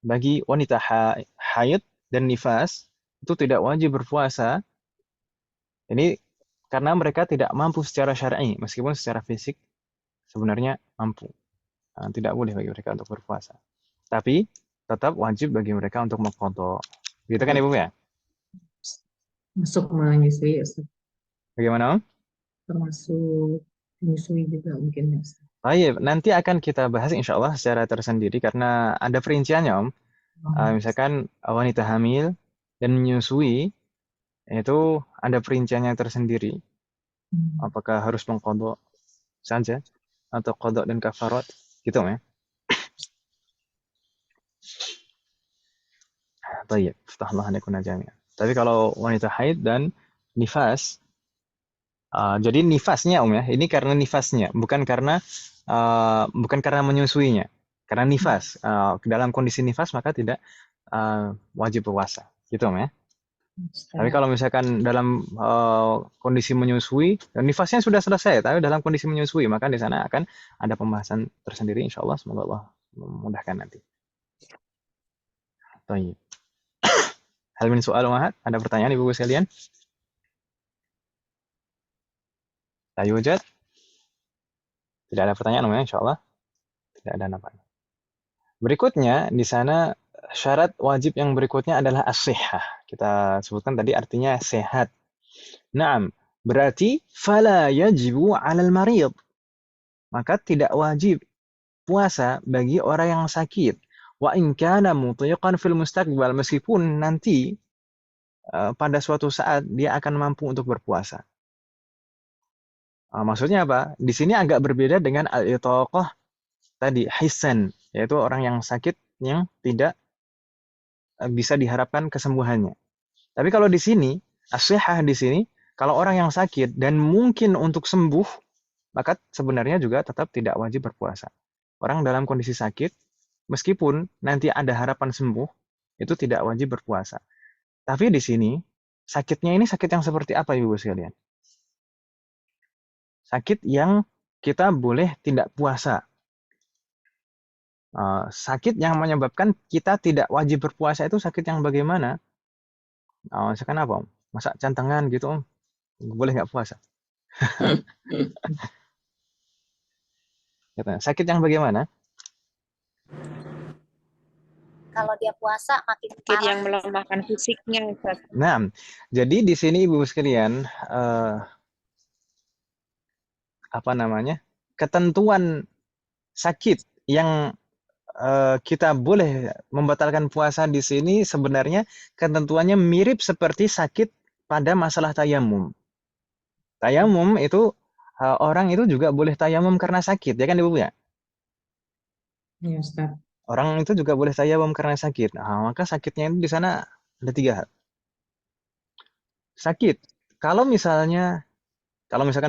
bagi wanita haid dan nifas itu tidak wajib berpuasa. Ini karena mereka tidak mampu secara syar'i meskipun secara fisik sebenarnya mampu. Tidak boleh bagi mereka untuk berpuasa. Tapi tetap wajib bagi mereka untuk mengqadha. Gitu kan Ibu ya? Masuk menyusui, Ustaz. Bagaimana? Termasuk menyusui juga mungkin, Ustaz. Baik, nanti akan kita bahas insya Allah secara tersendiri karena ada perinciannya Om. Misalkan wanita hamil dan menyusui itu ada perinciannya tersendiri. Apakah harus mengqadha saja atau qadha dan kafarat gitu ya? Baik, Aftahullah alaikuna jami'an. Tapi kalau wanita haid dan nifas, jadi nifasnya Om ya, ini karena nifasnya, bukan karena menyusuinya. Karena nifas, dalam kondisi nifas maka tidak wajib puasa, gitu Om ya. Tapi kalau misalkan dalam kondisi menyusui, dan nifasnya sudah selesai, tapi dalam kondisi menyusui, maka di sana akan ada pembahasan tersendiri, insya Allah, semoga Allah memudahkan nanti. Baik. Hal min soal Ummahat, ada pertanyaan Ibu sekalian? La yujad? Tidak ada pertanyaan ya, insya Allah. Tidak ada nampaknya. Berikutnya, di sana syarat wajib yang berikutnya adalah as-sihhah. Kita sebutkan tadi artinya sehat. Naam, berarti fala yajibu 'alal marid. Maka tidak wajib puasa bagi orang yang sakit. Wa in kana mutiqan fil mustaqbal, meskipun nanti pada suatu saat dia akan mampu untuk berpuasa. Maksudnya apa? Di sini agak berbeda dengan al-itaqah tadi, hisan, yaitu orang yang sakit yang tidak bisa diharapkan kesembuhannya. Tapi kalau di sini, as-sihhah di sini, kalau orang yang sakit dan mungkin untuk sembuh, maka sebenarnya juga tetap tidak wajib berpuasa. Orang dalam kondisi sakit, meskipun nanti ada harapan sembuh, itu tidak wajib berpuasa. Tapi di sini, sakitnya ini sakit yang seperti apa Ibu sekalian? Sakit yang kita boleh tidak puasa. Sakit yang menyebabkan kita tidak wajib berpuasa itu sakit yang bagaimana? Misalkan apa Om? Masak cantengan gitu Om, boleh nggak puasa? Sakit yang bagaimana? Kalau dia puasa makin Sakit parah. yang melemahkan fisiknya, Ustaz. Nah, jadi di sini Ibu sekalian, apa namanya, ketentuan sakit yang kita boleh membatalkan puasa di sini sebenarnya ketentuannya mirip seperti sakit pada masalah tayamum. Tayamum itu orang itu juga boleh tayamum karena sakit, ya kan Ibu ya? Ya, Ustaz. Orang itu juga boleh tayamum karena sakit. Nah, maka sakitnya itu di sana ada 3 hal. Sakit. Kalau misalkan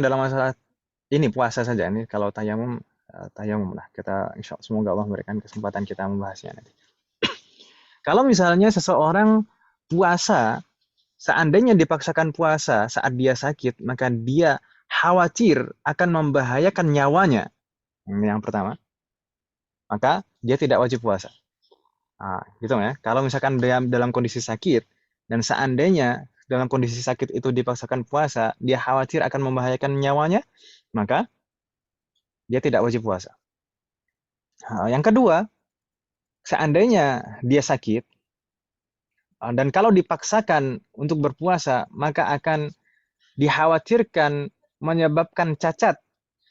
dalam masalah ini puasa saja ini, kalau tayamum tayamum lah. Kita semoga Allah memberikan kesempatan kita membahasnya nanti. Kalau misalnya seseorang puasa, seandainya dipaksakan puasa saat dia sakit, maka dia khawatir akan membahayakan nyawanya. Ini yang pertama. Maka dia tidak wajib puasa. Nah, gitu ya. Kalau misalkan dalam kondisi sakit dan seandainya dalam kondisi sakit itu dipaksakan puasa, dia khawatir akan membahayakan nyawanya, maka dia tidak wajib puasa. Nah, yang kedua, seandainya dia sakit dan kalau dipaksakan untuk berpuasa, maka akan dikhawatirkan menyebabkan cacat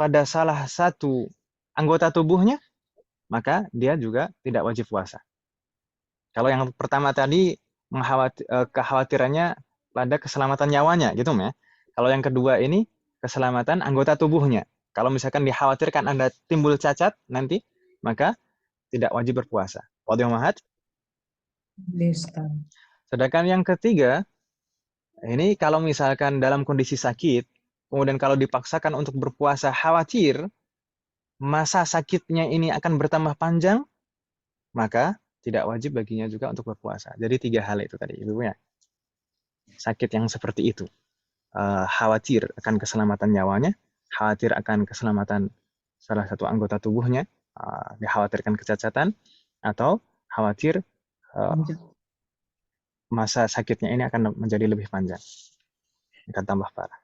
pada salah satu anggota tubuhnya, maka dia juga tidak wajib puasa. Kalau yang pertama tadi kekhawatirannya pada keselamatan nyawanya, gitu ya. Kalau yang kedua ini keselamatan anggota tubuhnya. Kalau misalkan dikhawatirkan Anda timbul cacat nanti, maka tidak wajib berpuasa. Wadih mahat. Sedangkan yang ketiga, ini kalau misalkan dalam kondisi sakit, kemudian kalau dipaksakan untuk berpuasa, khawatir masa sakitnya ini akan bertambah panjang, maka tidak wajib baginya juga untuk berpuasa. Jadi 3 hal itu tadi, Ibu ya. Sakit yang seperti itu. Khawatir akan keselamatan nyawanya, khawatir akan keselamatan salah satu anggota tubuhnya, dikhawatirkan kecacatan, atau khawatir masa sakitnya ini akan menjadi lebih panjang, akan tambah parah.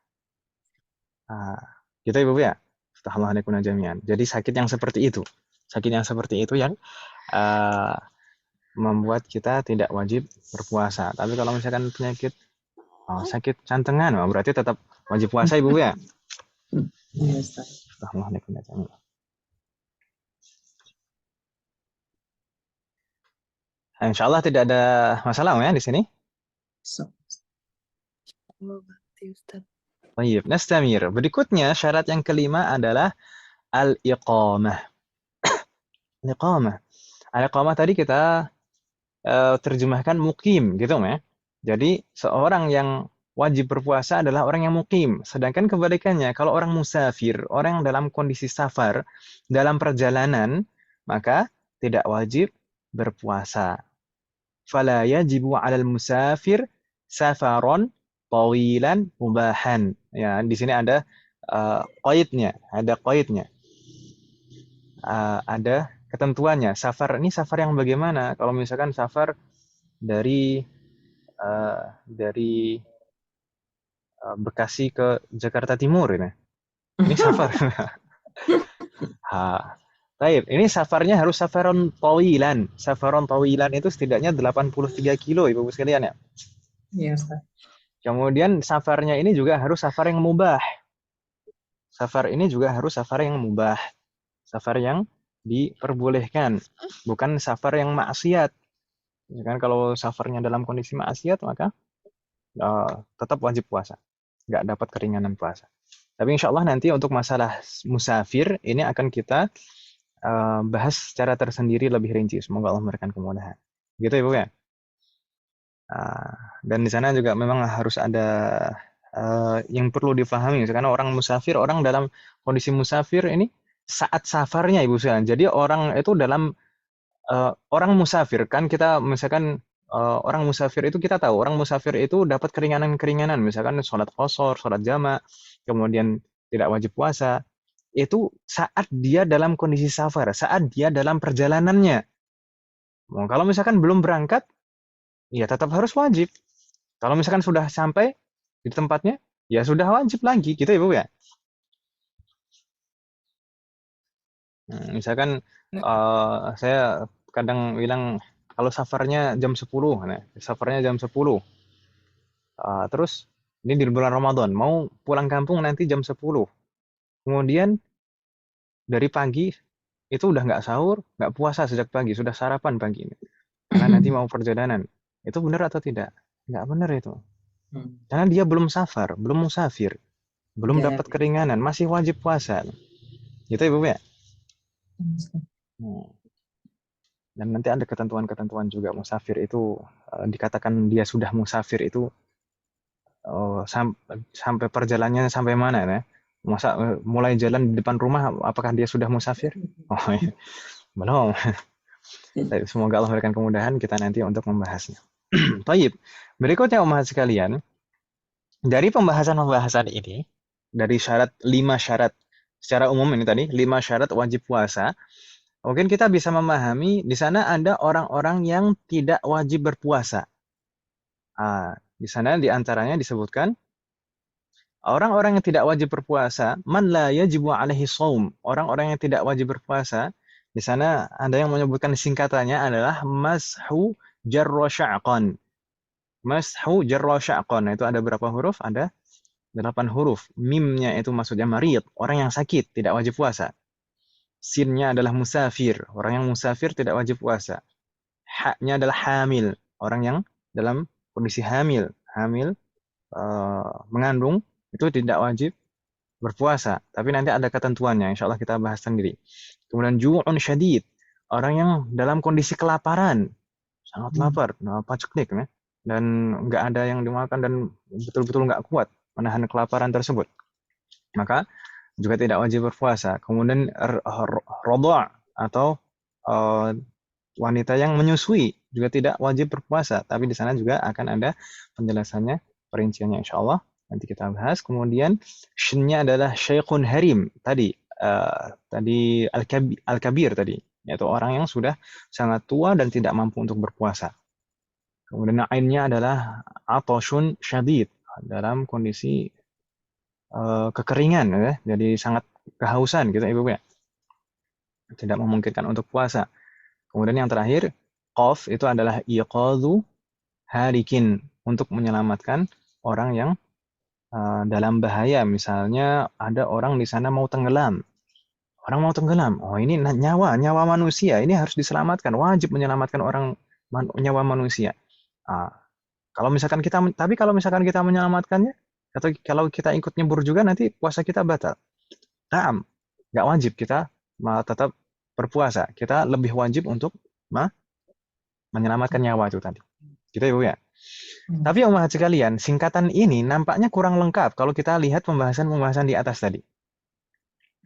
Gitu Ibu ya. Astagfirullahaladzim jami'an. Jadi sakit yang seperti itu yang membuat kita tidak wajib berpuasa. Tapi kalau misalkan penyakit sakit jantengan, berarti tetap wajib puasa Ibu ya. Astagfirullahaladzim jami'an. Insya Allah tidak ada masalah ya di sini. Baik, nastamir. Berikutnya syarat yang kelima adalah al-iqamah. Al-iqamah tadi kita terjemahkan mukim, gitu ya. Jadi seorang yang wajib berpuasa adalah orang yang mukim. Sedangkan kebalikannya, kalau orang musafir, orang dalam kondisi safar, dalam perjalanan, maka tidak wajib berpuasa. Fala yajibu 'alal musafir safaron tawilan mubahan. Ya, di sini ada qaidnya, ada ketentuannya. Safar ini safar yang bagaimana? Kalau misalkan safar dari Bekasi ke Jakarta Timur ini. Ini safar. Baik, ini safarnya harus safaron tawilan. Safaron tawilan itu setidaknya 83 kilo, Ibu sekalian ya. Iya, Ustaz. Kemudian safarnya ini juga harus safar yang mubah. Safar ini juga harus safar yang mubah. Safar yang diperbolehkan, bukan safar yang maksiat. Ya kan, kalau safarnya dalam kondisi maksiat, maka tetap wajib puasa. Nggak dapat keringanan puasa. Tapi insya Allah nanti untuk masalah musafir, ini akan kita bahas secara tersendiri lebih rinci. Semoga Allah memberikan kemudahan. Gitu Ibu ya. Dan di sana juga memang harus ada yang perlu dipahami. Karena orang musafir, orang dalam kondisi musafir ini saat safarnya Ibu sekalian. Jadi orang itu dalam orang musafir kan kita misalkan orang musafir itu kita tahu orang musafir itu dapat keringanan-keringanan misalkan sholat qashar, sholat jamak, kemudian tidak wajib puasa. Itu saat dia dalam kondisi safar, saat dia dalam perjalanannya. Kalau misalkan belum berangkat, ya tetap harus wajib. Kalau misalkan sudah sampai di tempatnya, ya sudah wajib lagi, gitu ya Bu ya. Misalkan saya kadang bilang kalau safarnya jam 10, safarnya jam 10. Terus ini di bulan Ramadan, mau pulang kampung nanti jam 10. Kemudian dari pagi itu udah nggak sahur, nggak puasa sejak pagi, sudah sarapan pagi ini. Karena nanti mau perjalanan. Itu benar atau tidak? Nggak benar itu. Karena dia belum safar, belum musafir, belum dapat keringanan, masih wajib puasa. Gitu Ibu ya? Dan nanti ada ketentuan-ketentuan juga musafir itu dikatakan dia sudah musafir itu sampai perjalanannya sampai mana ya? Masa mulai jalan di depan rumah apakah dia sudah musafir? Oh ya. Belum. Semoga Allah memberikan kemudahan kita nanti untuk membahasnya. Baik. Berikutnya umat sekalian, dari pembahasan-pembahasan ini, dari 5 syarat secara umum ini tadi, 5 syarat wajib puasa, mungkin kita bisa memahami di sana ada orang-orang yang tidak wajib berpuasa. Di sana di antaranya disebutkan orang-orang yang tidak wajib berpuasa, man la yajibu alaihi shaum, orang-orang yang tidak wajib berpuasa. Di sana ada yang menyebutkan singkatannya adalah mashu jarra sya'qan. Mashu jarra sya'qan. Itu ada berapa huruf? Ada 8 huruf. Mimnya itu maksudnya marid, orang yang sakit, tidak wajib puasa. Sinnya adalah musafir, orang yang musafir tidak wajib puasa. Haknya adalah hamil, orang yang dalam kondisi hamil mengandung, itu tidak wajib berpuasa. Tapi nanti ada ketentuannya, insya Allah kita bahas sendiri. Kemudian ju'un syadid, orang yang dalam kondisi kelaparan, sangat lapar, paceklik, ya, dan nggak ada yang dimakan dan betul-betul nggak kuat menahan kelaparan tersebut, maka juga tidak wajib berpuasa. Kemudian rodha' atau wanita yang menyusui juga tidak wajib berpuasa, tapi di sana juga akan ada penjelasannya, perinciannya insya Allah nanti kita bahas. Kemudian shinnya adalah syekhun harim tadi al-kabir tadi, yaitu orang yang sudah sangat tua dan tidak mampu untuk berpuasa. Kemudian ainnya adalah atashun syadid, dalam kondisi kekeringan, ya, jadi sangat kehausan gitu Ibu ya, tidak memungkinkan untuk puasa. Kemudian yang terakhir qaf itu adalah iqadhu harikin, untuk menyelamatkan orang yang dalam bahaya. Misalnya ada orang di sana mau tenggelam, oh ini nyawa manusia, ini harus diselamatkan, wajib menyelamatkan nyawa manusia. Kalau misalkan kita menyelamatkannya, atau kalau kita ikut nyebur juga, nanti puasa kita batal. Nggak wajib kita tetap berpuasa. Kita lebih wajib untuk menyelamatkan nyawa itu tadi. Gitu Ibu ya. Tapi umat sekalian, singkatan ini nampaknya kurang lengkap kalau kita lihat pembahasan di atas tadi.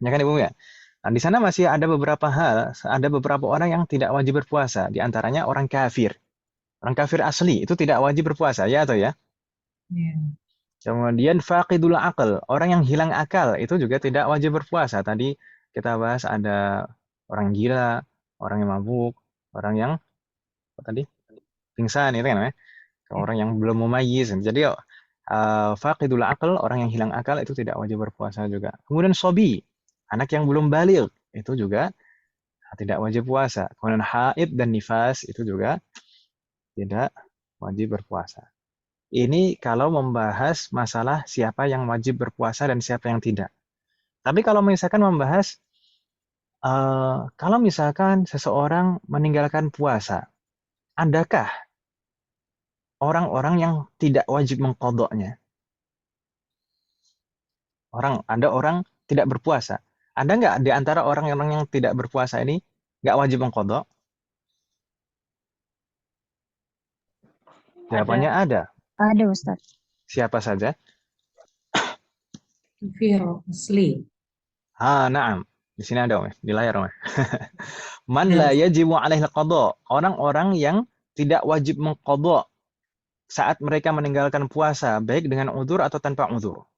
Ya kan Ibu ya? Nah, di sana masih ada beberapa orang yang tidak wajib berpuasa. Di antaranya orang kafir. Orang kafir asli itu tidak wajib berpuasa, ya atau ya? Kemudian faqidul aql, orang yang hilang akal itu juga tidak wajib berpuasa. Tadi kita bahas ada orang gila, orang yang mabuk, orang yang pingsan, itu kan namanya. Orang yang belum mumayyiz. Jadi faqidul aql, orang yang hilang akal itu tidak wajib berpuasa juga. Kemudian sobi, anak yang belum baligh itu juga tidak wajib puasa. Kemudian haid dan nifas itu juga tidak wajib berpuasa. Ini kalau membahas masalah siapa yang wajib berpuasa dan siapa yang tidak. Tapi kalau misalkan membahas kalau misalkan seseorang meninggalkan puasa, adakah orang-orang yang tidak wajib mengqadha'nya? Ada orang tidak berpuasa. Ada nggak di antara orang-orang yang tidak berpuasa ini nggak wajib mengqadha'? Jawabannya ada. Ada Ustaz. Siapa saja? Kafir asli. Na'am. Di sini ada, di layar, Man la yajibu alaihi al-qadha, orang-orang yang tidak wajib mengqadha saat mereka meninggalkan puasa, baik dengan udzur atau tanpa udzur.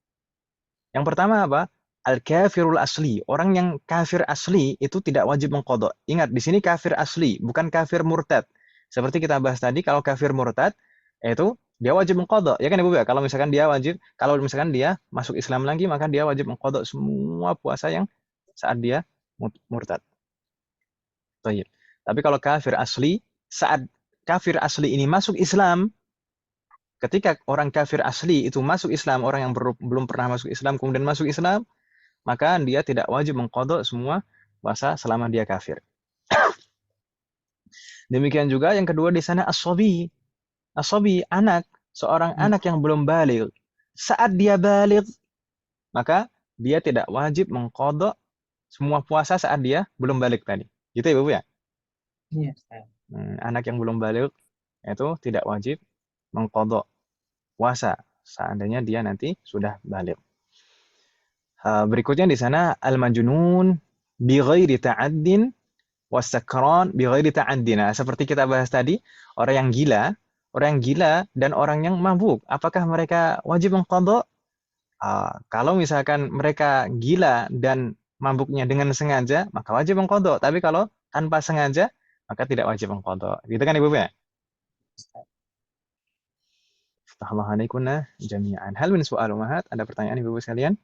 Yang pertama apa? Al-kafirul asli, orang yang kafir asli itu tidak wajib mengqadha. Ingat, di sini kafir asli, bukan kafir murtad. Seperti kita bahas tadi, kalau kafir murtad itu dia wajib mengqadha, ya kan Ibu ya? Kalau misalkan dia masuk Islam lagi, maka dia wajib mengqadha semua puasa yang saat dia murtad. Baik. Tapi kalau kafir asli, saat kafir asli ini masuk Islam, ketika orang kafir asli itu masuk Islam, orang yang belum pernah masuk Islam kemudian masuk Islam, maka dia tidak wajib mengqadha semua puasa selama dia kafir. Demikian juga yang kedua di sana as-shabi. As-shabi, anak, seorang anak yang belum baligh. Saat dia baligh, maka dia tidak wajib mengqadha semua puasa saat dia belum baligh tadi. Gitu ya, Bapak ya? Iya. Anak yang belum baligh itu tidak wajib mengqadha puasa seandainya dia nanti sudah baligh. Berikutnya di sana al-majnun bi ghairi ta'addin wasakran bi ghairi ta'addin. Nah, seperti kita bahas tadi, orang yang gila dan orang yang mabuk, apakah mereka wajib mengqadha? Kalau misalkan mereka gila dan mabuknya dengan sengaja, maka wajib mengqadha. Tapi kalau tanpa sengaja, maka tidak wajib mengqadha. Gitu kan Ibu ya? Astaghfirullah alaikunna jami'an. Hal min su'al umahat? Ada pertanyaan Ibu sekalian?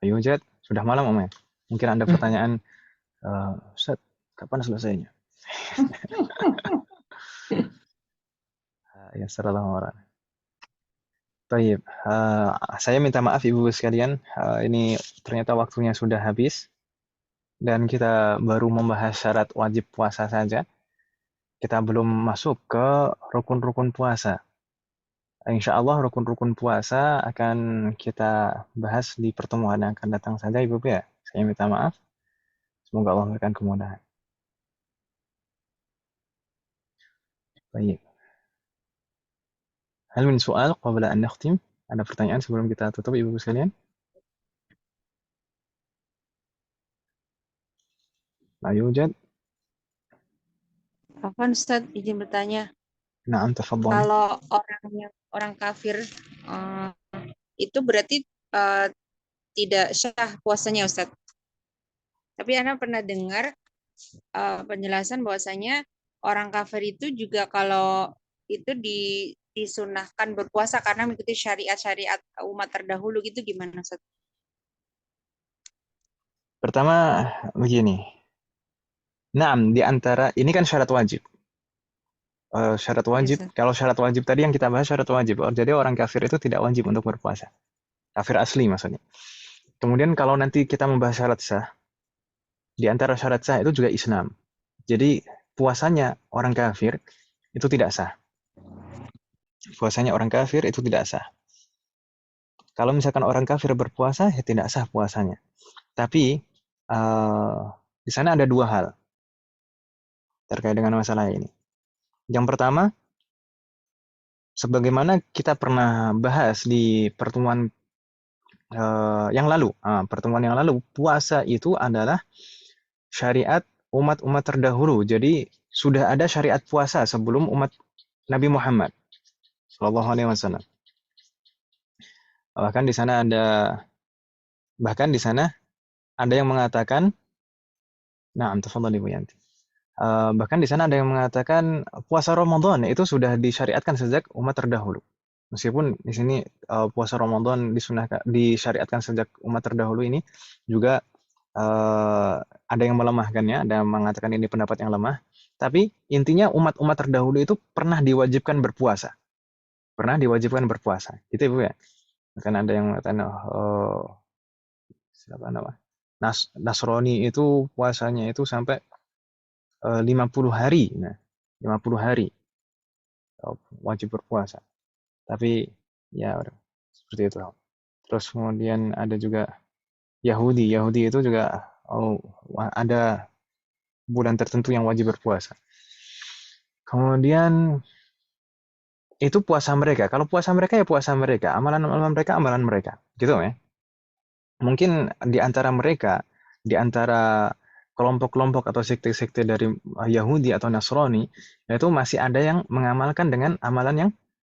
Ayo Jad, sudah malam Om ya? Mungkin Anda pertanyaan, Ustaz, kapan selesainya? Ya, sallallahu alaihi. Baik, saya minta maaf Ibu sekalian, ini ternyata waktunya sudah habis dan kita baru membahas syarat wajib puasa saja. Kita belum masuk ke rukun-rukun puasa. Insya Allah rukun-rukun puasa akan kita bahas di pertemuan yang akan datang saja Ibu ya. Saya minta maaf. Semoga Allah memberikan kemudahan. Baik. Hal min soal qabla an nakhtim? Ada pertanyaan sebelum kita tutup Ibu sekalian? Ayo Jad. Afwan Ustaz, izin bertanya. Na'am, tafadhal. Kalau orang kafir itu berarti tidak sah puasanya Ustaz. Tapi Ana pernah dengar penjelasan bahwasanya orang kafir itu juga kalau itu disunahkan berpuasa karena mengikuti syariat-syariat umat terdahulu gitu, gimana Ustaz? Pertama begini. Naam, di antara ini kan syarat wajib. Syarat wajib, Yes, kalau syarat wajib tadi yang kita bahas syarat wajib. Jadi orang kafir itu tidak wajib untuk berpuasa. Kafir asli maksudnya. Kemudian kalau nanti kita membahas syarat sah, di antara syarat sah itu juga Islam. Jadi puasanya orang kafir itu tidak sah. Puasanya orang kafir itu tidak sah. Kalau misalkan orang kafir berpuasa, ya tidak sah puasanya. Tapi di sana ada dua hal terkait dengan masalah ini. Yang pertama, sebagaimana kita pernah bahas di pertemuan yang lalu, puasa itu adalah syariat umat-umat terdahulu. Jadi sudah ada syariat puasa sebelum umat Nabi Muhammad Shallallahu Alaihi Wasallam. Bahkan di sana ada yang mengatakan, nah, tafadhali Bu Yanti. Bahkan di sana ada yang mengatakan puasa Ramadan itu sudah disyariatkan sejak umat terdahulu. Meskipun di sini puasa Ramadan disyariatkan sejak umat terdahulu ini juga ada yang melemahkannya, ada yang mengatakan ini pendapat yang lemah. Tapi intinya umat-umat terdahulu itu pernah diwajibkan berpuasa. Gitu Ibu ya. Bahkan ada yang mengatakan siapa nama? Nasrani itu puasanya itu sampai 50 hari. Nah, 50 hari wajib berpuasa. Tapi ya seperti itu. Terus kemudian ada juga Yahudi itu juga ada bulan tertentu yang wajib berpuasa. Kemudian itu puasa mereka. Kalau puasa mereka ya puasa mereka, amalan mereka, gitu ya. Mungkin di antara mereka, di antara kelompok-kelompok atau sekte-sekte dari Yahudi atau Nasrani, itu masih ada yang mengamalkan dengan amalan yang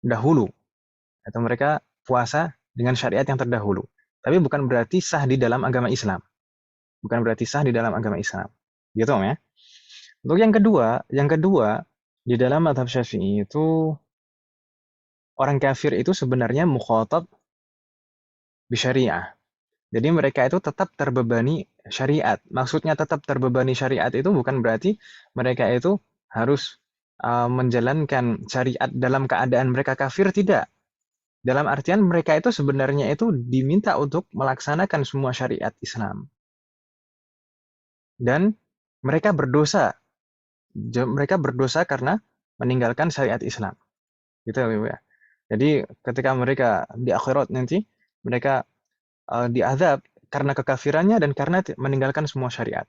dahulu. Atau mereka puasa dengan syariat yang terdahulu. Tapi bukan berarti sah di dalam agama Islam. Gitu ya. Untuk yang kedua, di dalam mazhab Syafi'i itu orang kafir itu sebenarnya mukhatab bisyariah. Jadi mereka itu tetap terbebani syariat. Maksudnya tetap terbebani syariat itu bukan berarti mereka itu harus menjalankan syariat dalam keadaan mereka kafir, tidak. Dalam artian mereka itu sebenarnya itu diminta untuk melaksanakan semua syariat Islam. Dan mereka berdosa. Mereka berdosa karena meninggalkan syariat Islam. Gitu ya. Jadi ketika mereka di akhirat nanti, mereka diazab karena kekafirannya dan karena meninggalkan semua syariat.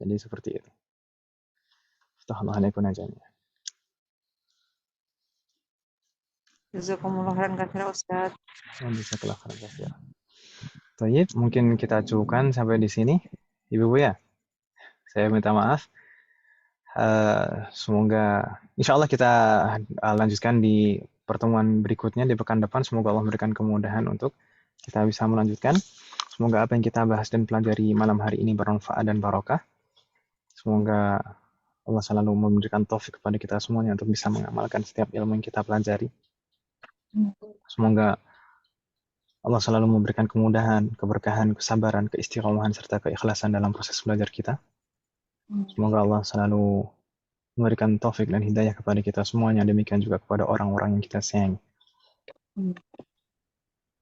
Jadi seperti itu. Astagfirullahaladzim ajanya. Jazakumullah khairan katsira Ustaz. Jazakallah khairan katsira. Baik, mungkin kita cukupkan sampai di sini, Ibu-ibu ya. Saya minta maaf. Semoga insya Allah kita lanjutkan di pertemuan berikutnya di pekan depan. Semoga Allah memberikan kemudahan untuk kita bisa melanjutkan. Semoga apa yang kita bahas dan pelajari malam hari ini bermanfaat dan barokah. Semoga Allah selalu memberikan taufik kepada kita semuanya untuk bisa mengamalkan setiap ilmu yang kita pelajari. Semoga Allah selalu memberikan kemudahan, keberkahan, kesabaran, keistiqomahan, serta keikhlasan dalam proses belajar kita. Semoga Allah selalu memberikan taufik dan hidayah kepada kita semuanya, demikian juga kepada orang-orang yang kita sayangi.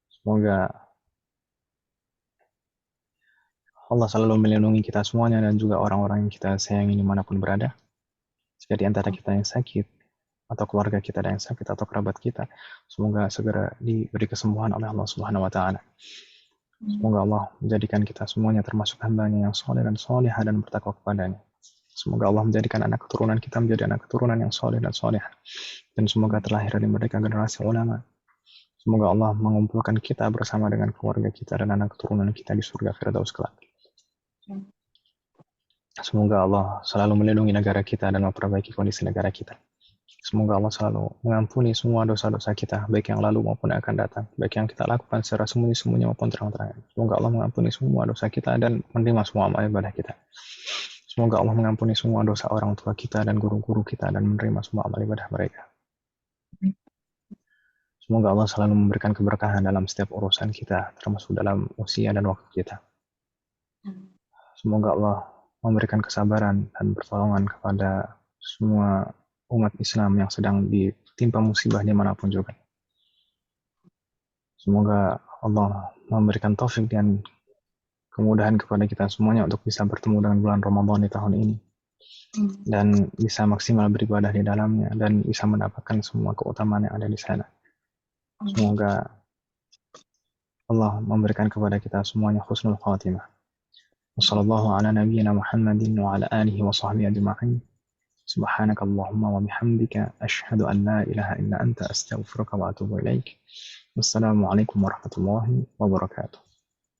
Semoga Allah selalu melindungi kita semuanya dan juga orang-orang yang kita sayangi dimanapun berada. Jika di antara kita yang sakit, atau keluarga kita ada yang sakit, atau kerabat kita, semoga segera diberi kesembuhan oleh Allah Subhanahu wa Ta'ala. Semoga Allah menjadikan kita semuanya termasuk hamba-Nya yang soleh dan solehah dan bertakwa kepadanya. Semoga Allah menjadikan anak keturunan kita menjadi anak keturunan yang soleh dan solehah. Dan semoga terlahir dari mereka generasi ulama. Semoga Allah mengumpulkan kita bersama dengan keluarga kita dan anak keturunan kita di surga Firdaus kelak. Semoga Allah selalu melindungi negara kita dan memperbaiki kondisi negara kita. Semoga Allah selalu mengampuni semua dosa-dosa kita, baik yang lalu maupun yang akan datang, baik yang kita lakukan secara sembunyi-sembunyi maupun terang-terangan. Semoga Allah mengampuni semua dosa kita dan menerima semua amal ibadah kita. Semoga Allah mengampuni semua dosa orang tua kita dan guru-guru kita dan menerima semua amal ibadah mereka. Semoga Allah selalu memberikan keberkahan dalam setiap urusan kita, termasuk dalam usia dan waktu kita. Semoga Allah memberikan kesabaran dan pertolongan kepada semua umat Islam yang sedang ditimpa musibah dimanapun juga. Semoga Allah memberikan taufik dan kemudahan kepada kita semuanya untuk bisa bertemu dengan bulan Ramadan di tahun ini. Dan bisa maksimal beribadah di dalamnya dan bisa mendapatkan semua keutamaan yang ada di sana. Semoga Allah memberikan kepada kita semuanya husnul khatimah. Wassallallahu ala nabiyyina Muhammadin wa ala alihi wa sahbihi ajma'in. Subhanaka Allahumma wa bihamdika asyhadu an la ilaha illa anta astaghfiruka wa atubu ilaik. Wassalamualaikum warahmatullahi wabarakatuh.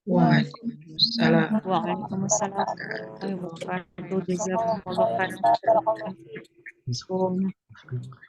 Waalaikumsalam. Waalaikumsalam warahmatullahi wabarakatuh. Jazakumullah khairan.